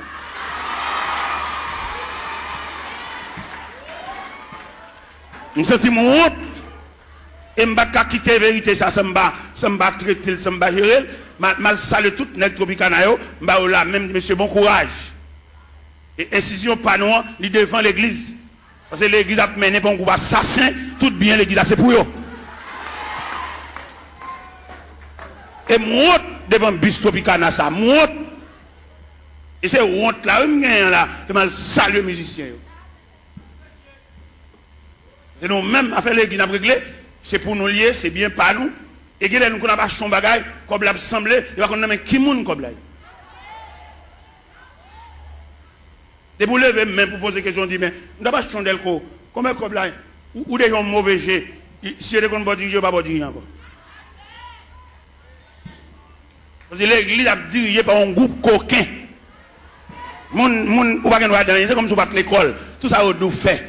A: Je me sens mon honte. Et je ne vais pas quitter la vérité, ça ne va pas traiter, ça ne va pas gérer. Je salue tout le Tropicana, je vais là, même monsieur, bon courage. Et incision panneau, il devant l'église. Parce que l'église a mené pour un groupe assassin, tout bien l'église, c'est pour eux. Et moi, devant bus Tropicana, ça, moi. Et c'est honte là, je vais saluer les musiciens. C'est nous-mêmes, à faire l'église, à régler, c'est pour nous lier, c'est bien pas nous. Et que nous, qu'on a pas son bagage, comme l'a semblé, il va qu'on a qui moun comme là. Et vous levez même pour poser question, dit, mais nous n'avons pas changé le coup. Comment comme là, ou des gens mauvais jets, si vous avez dit, je ne vais pas dire encore. Parce que l'église a dirigé par un groupe coquin. Moun, ou pas qu'on va dans, c'est comme si vous battez l'école. Tout ça, vous fait.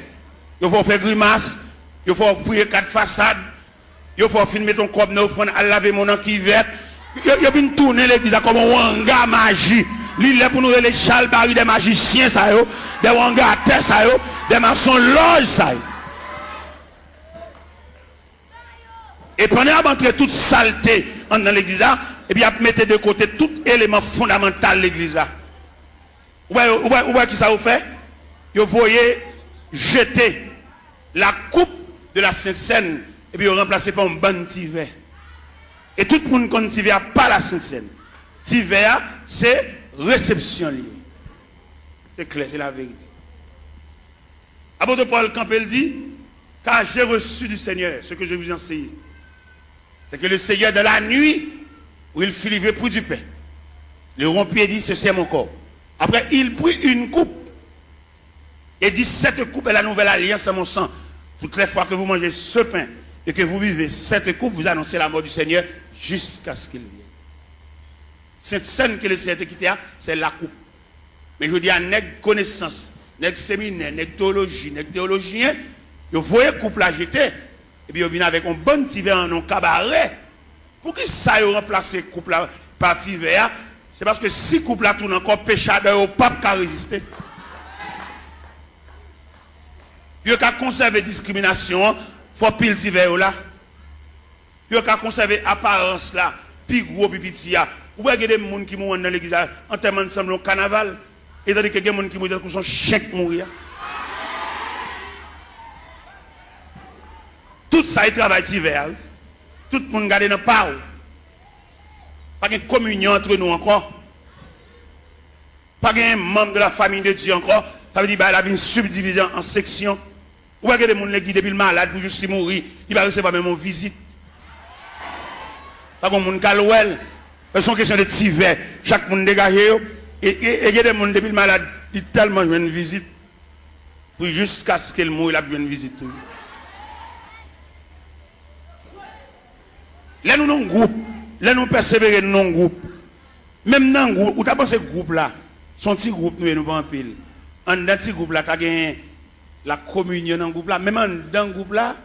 A: Il faut faire grimace, il faut fouiller 4 façades, il faut filmer ton corps neuf, à laver mon qui vert. Il vient tourner l'église comme un wanga magie. Il est pour nous les Charles Barry des magiciens, ça yo, des wanga à terre, ça yo, des maçons loges, ça yo. Et pendant d'entrer toute saleté dans l'église, et bien mettez de côté tout élément fondamental de l'église. Où est-ce que ça vous fait? Vous voyez jeter la coupe de la Sainte-Seine et puis remplacer par un bon tiver. Et tout le monde connaît tiver pas la Sainte-Seine. Tiver, c'est réception liée. C'est clair, c'est la vérité. Apôtre Paul Campbell dit, car j'ai reçu du Seigneur ce que je vous enseigne. C'est que le Seigneur de la nuit, où il fit livrer pour du pain, le rompit et dit, ceci est mon corps. Après, il prit une coupe et dit, cette coupe est la nouvelle alliance à mon sang. Toutes les fois que vous mangez ce pain et que vous vivez cette coupe, vous annoncez la mort du Seigneur jusqu'à ce qu'il vienne. Cette scène que le Seigneur a quittée, c'est la coupe. Mais je dis à nègre connaissance, nègre séminaire, nègre théologie, nègre théologien, vous voyez coupe la jeter, et puis vous venez avec un bon petit verre en un cabaret. Pour que ça ait remplacé coupe la partie verre, c'est parce que si coupe la tourne encore péchadeur au pape qui a résisté. Puis il a conservé discrimination, il faut pile petit verre là. Puis il a conservé apparence là, puis gros puis petit là. Ou bien il y a des gens qui mourent dans l'église en termes ensemble au carnaval, et tandis qu'il y a des gens qui mourent dans son chèque mourir. Tout ça est travail d'hiver. Tout le monde garde dans le pas. Pas de communion entre nous encore. Pas de membre de la famille de Dieu encore. Ça veut dire qu'il y a une subdivision en sections. Ou bien il y a des gens qui depuis le malade pour juste mourir. Il va recevoir même une visite. Pas comme monde calouel. C'est une question de tiver. Chaque monde dégagé. Et il y a des gens depuis le malade. Il tellement une visite. Pour jusqu'à ce qu'il mouille, il a une visite. Là nous avons un groupe. Là nous persévérer dans un groupe. Même dans un groupe. Où tu as pensé ce groupe là? Son petit groupe nous et nous pas en pile. En dans ce groupe là, tu as gagné la communion dans le groupe là. Même dans le groupe là,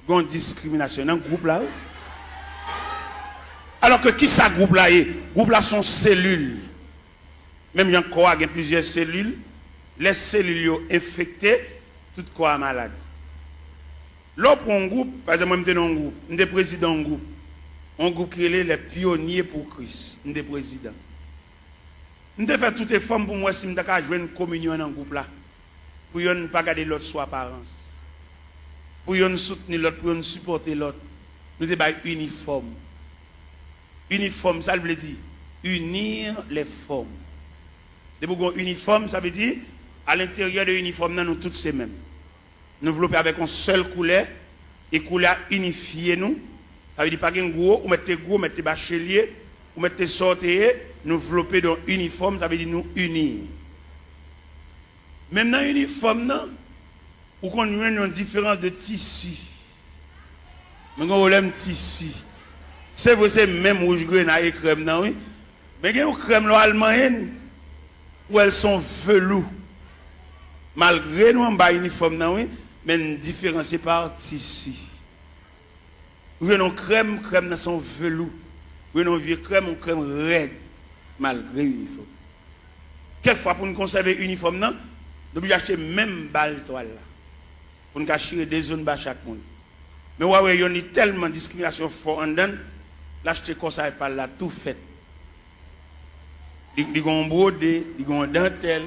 A: il y a une discrimination dans le groupe là. Alors que qui ça groupe là est? Groupe là sont cellules. Même il y a plusieurs cellules. Les cellules sont infectées, tout corps malade. Là pour un groupe, par exemple, moi je suis dans un groupe, je suis président d'un groupe. Un groupe qui est les pionniers pour Christ. Je suis président. Je fais toutes les formes pour moi si je jouer une communion dans le groupe là. Pour ne pas garder l'autre sous apparence. Pour ne soutenir l'autre, pour ne supporter l'autre. Nous sommes uniformes. Uniforme, ça veut dire unir les formes. De uniforme, ça veut dire à l'intérieur de l'uniforme, nous tous ces mêmes. Nous développer avec une seule couleur et couleur unifiée nous. Ça veut dire pas qu'un gros, ou mettez bachelier, ou mettez sortir, nous développer dans uniforme, ça veut dire nous unir. Même dans l'uniforme, ou qu'on a une différence de tissu. Mais on problème tissu. C'est vrai, c'est même rouge grenade et crème, non, oui. Mais il y a une crème allemande où elles sont velours. Malgré nous, on a un uniforme, non, oui, mais différencié par tissu. Vous avez une crème dans son velours. Vous avez une vieille crème raide, malgré l'uniforme. Quelquefois, pour nous conserver l'uniforme, nous devons acheter même balle toile là. Pour nous cacher des zones bas chaque monde. Mais ouais, il y a tellement de discrimination fort en dedans, l'acheter comme ça et par là, tout fait. Ils ont brodé, ils ont dentelle.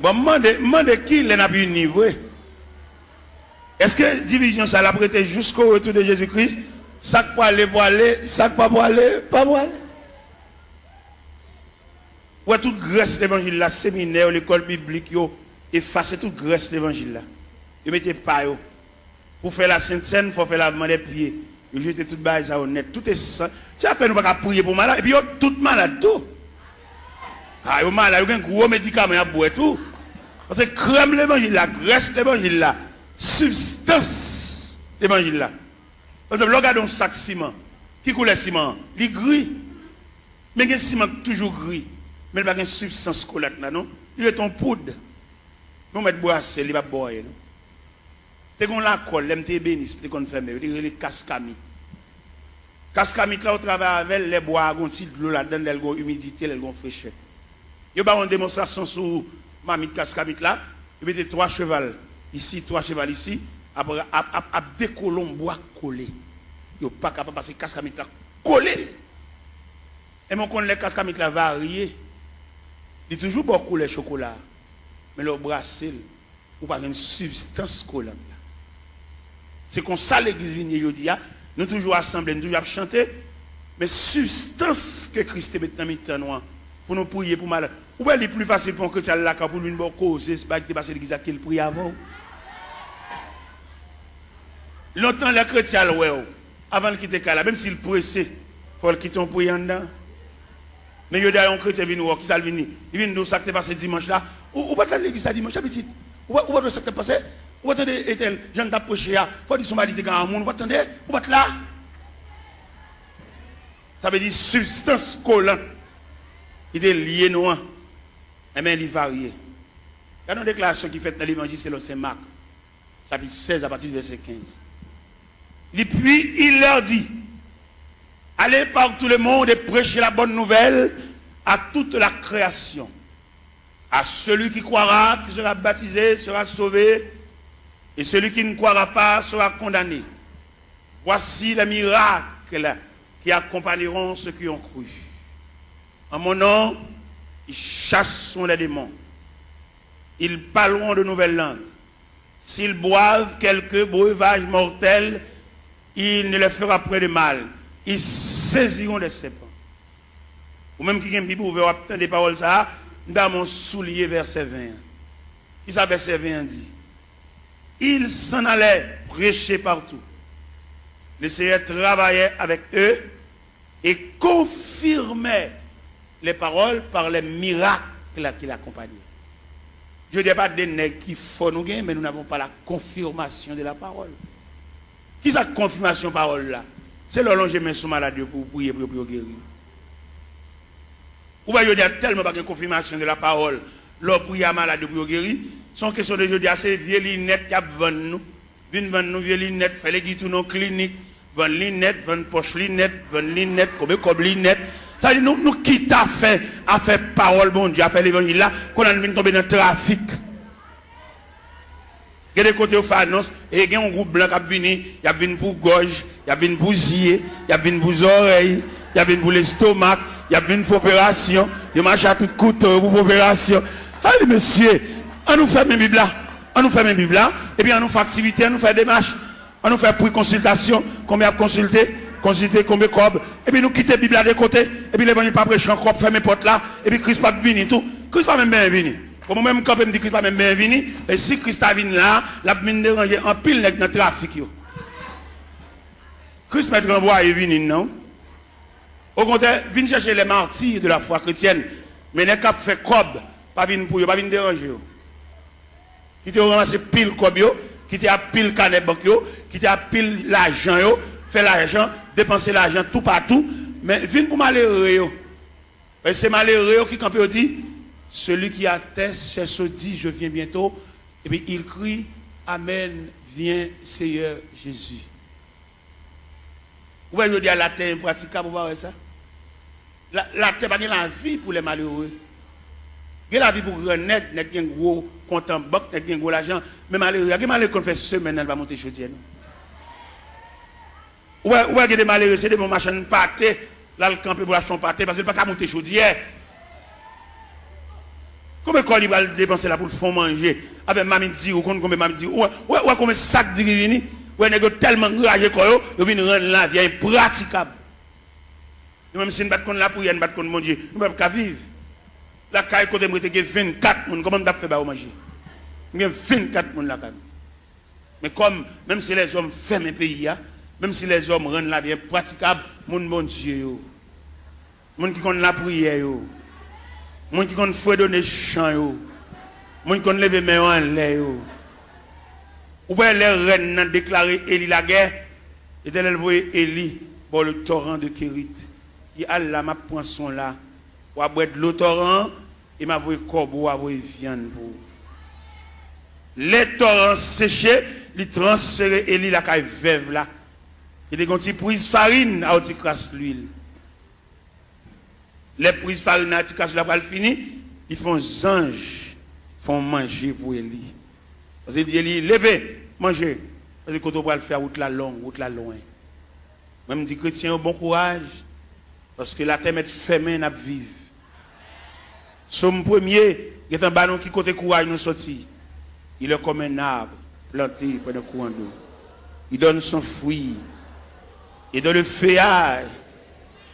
A: Bon, demande qui l'a pu niveau. Est-ce que division ça l'a prêté jusqu'au retour de Jésus-Christ? Ça pour aller, ça pas pour aller, pas pour aller. Ouais, toute Grèce l'évangile là, séminaire, l'école biblique, effacer toute Grèce l'évangile là. Ils mettez pas yo. Pour faire la Sainte Seine, il faut faire lavement des pieds. Ils jetent toute base à honnête. Tout est ça. C'est après nous pas prier pour malade. Et puis tout malade tout. Ah, yo malade, yo un gros médicament à boire tout. Parce que crème l'évangile là, Grèce l'évangile là, substance l'évangile là. Parce que regardez un sac ciment. Qui coule le ciment? Il est gris. Mais le ciment toujours gris. Mais il n'y a pas de substance collate là, non? Il est en poudre. Nous mettons boisser, il va boire. T'es qu'on la colle, l'MT bénis, t'es qu'on fait, il y a les cascamites. Cascamites là, on travaille avec les bois, on tire de l'eau là-dedans, elles ont humidité, elles ont fraîcheur. Il y a une démonstration sur mamite cascamite là, il y a 3 chevals ici, 3 chevals ici, après, à des colons bois collés. Il n'y a pas capable de passer cascamite là collé. Et mon con les cascamites là variés. Il y a toujours beaucoup de chocolat. Mais le brassel, ou pas une substance collante. C'est comme ça l'église vient aujourd'hui. Nous toujours assemblés, nous toujours chanter. Mais substance que Christ est maintenant mis pour nous prier pour malade. Ou bien il plus facile pour un chrétien là pour lui une cause, c'est pas que passer l'église qu'il prie avant. Longtemps les chrétiens avant de quitter là, même s'il pressé, il faut le quitter en priant dedans. Mais il y a un chrétien qui vient qui ça vient. Il vient nous ça qui passé dimanche là. Ou pas dans l'église dimanche petit. Ou pas ça qui passé. Ou attendez Ethel, Jean d'approcher là, faut dire son mari était grand monde, ou attendez, ou pas là. Ça veut dire substance collante. Il est lié noir. Et bien il varie. Il y a une déclaration qui fait dans l'évangile c'est Marc, chapitre 16 à partir du verset 15. Et puis il leur dit: allez par tout le monde et prêchez la bonne nouvelle à toute la création. À celui qui croira, qui sera baptisé, sera sauvé, et celui qui ne croira pas sera condamné. Voici les miracles qui accompagneront ceux qui ont cru. En mon nom, ils chasseront les démons. Ils parleront de nouvelles langues. S'ils boivent quelques breuvages mortels, il ne leur fera point de mal. Ils saisiront des serpents. Ou même qui a une Bible ouverte, des paroles ça, dans mon soulier, verset 20. Qui ça, verset 20 dit? Ils s'en allaient prêcher partout. Le Seigneur travaillait avec eux et confirmait les paroles par les miracles qui l'accompagnaient. Je ne dis pas des nègres qui font nous gagner, mais nous n'avons pas la confirmation de la parole. Qui est cette confirmation de la parole là? C'est le long que je mets sous maladie pour prier pour guérir. Ou bien je dis tellement pas de confirmation de la parole, l'on prie à maladie pour guérir. Son question de jeudi, c'est vieux lunettes qui a vendu nous. Viens vendre nous vieux lunettes, fait les guides nos cliniques, vendre lunettes, vendre poche lunettes, vendre lunettes, comme lunettes. Ça dit nous qui t'a fait à faire parole bon Dieu, à faire l'évangile là, qu'on a venu tomber dans le trafic. Il y a des côtés où on annonce, et il y a un groupe blanc qui a venu, il y a venu pour gorge, il y a venu pour zier, il y a venu pour oreilles, il y a venu pour l'estomac, il y a venu pour opération, il marche à tout couteau pour opération. Allez monsieur, on nous fait mes Bibles là, on nous fait mes Bibles là, et puis on nous fait activité, on nous fait démarche, on nous fait prix consultation, combien consulter, combien cob, et puis nous quitter la Bible là de côté, et puis l'évangile pas prêcher encore, faire mes portes là, et puis Christ pas venu tout, Christ pas même bien venu. Comme même quand me dit Christ pas même bien venu, et si Christ a venu là, la mine déranger en pile dans le trafic yo. Christ m'a renvoyé venu non. Au contraire, viens chercher les martyrs de la foi chrétienne, mais les cap fait cob pas venir pour eux, pas venir déranger eux. Qui te ramasser pile comme eux, qui te a pile canet banque eux, qui te a pile l'argent eux, fait l'argent, dépenser l'argent tout partout, mais viens pour malheureux eux. Et c'est malheureux qui quand il dit celui qui atteste, c'est ce dit je viens bientôt, et puis il crie amen, viens Seigneur Jésus. Vous voyez, je dis à la terre impraticable, vous voyez ça? La terre pas la vie pour les malheureux. Il y a la vie pour renaître, il y a un gros compte en banque, il y a un gros l'argent. Mais malheureux, il y a des malheureux qui fait semaine, elle va monter chaudière. Ouais, il y a des malheureux, c'est des bons machins pâté, là le camper pour acheter un pâté, parce qu'il ne peut pas monter chaudière. Combien de il va dépenser là pour le fond manger? Avec mamie dit, ou combien mamie dit, ouais, combien de sacs de grivini? Ouais, il y a tellement de rage, il vient rendre la vie impraticable. Même si nous ne battons pas la prière, nous ne battons pas mon Dieu, nous ne pouvons pas vivre. La caille côté moi, il y a 24 personnes, comment on fait pour manger? Il y a 24 personnes là. Mais comme, même si les hommes ferment un pays, même si les hommes rendent la vie impraticable, mon Dieu, mon qui connaît la prière, mon qui connaît faut donner chant, mon qui connaît lever main en l'air. Ou bien les reines ont déclaré Élie la guerre, et elle voyait Élie pour le torrent de Kérit. Il a là ma poisson là, ou à boire de l'eau torrent, et m'a voyé corbeau, à voyé viande pour. Les torrents séchés, ils transféré Élie la caille veuve là. Il y a des petits prises farine à outil crasse l'huile. Les prises farine à outil crasse la pas fini, ils font anges, font manger pour Élie. Parce qu'il dit Élie, levez, mangez. Parce que quand on va le faire route la longue, route la loin. Même dit chrétien bon courage. Parce que la terre est fermée, n'a vivre. Somme premier, il y a un ballon qui côté courage nous sorti. Il est comme un arbre planté par un courant d'eau. Il donne son fruit. Et dans le feuillage,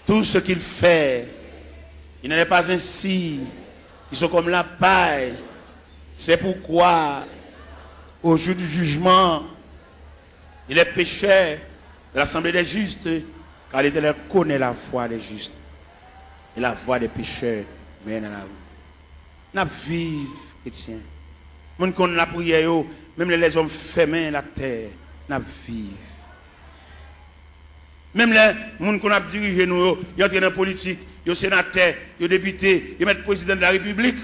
A: tout ce qu'il fait, il n'en est pas ainsi. Ils sont comme la paille. C'est pourquoi, au jour du jugement, il est pécheur de l'assemblée des justes, car l'Éternel connaît la voie des justes et la voie des pécheurs mène dans la rue. N'a vive, chrétien. Mon qu'on la prière, même les hommes fermés la terre, n'a vive. Même les gens qu'on a dirigé nous, ils entrent dans la politique, ils sont sénateurs, ils sont députés, ils mettent président de la République.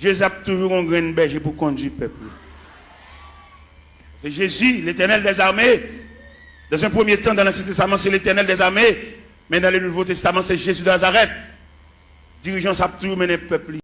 A: Jésus a toujours un grain de berger pour conduire le peuple. C'est Jésus, l'Éternel des armées. Dans un premier temps, dans l'Ancien Testament, c'est l'Éternel des armées. Mais dans le Nouveau Testament, c'est Jésus de Nazareth. Dirigeant, ça a toujours mené le peuple.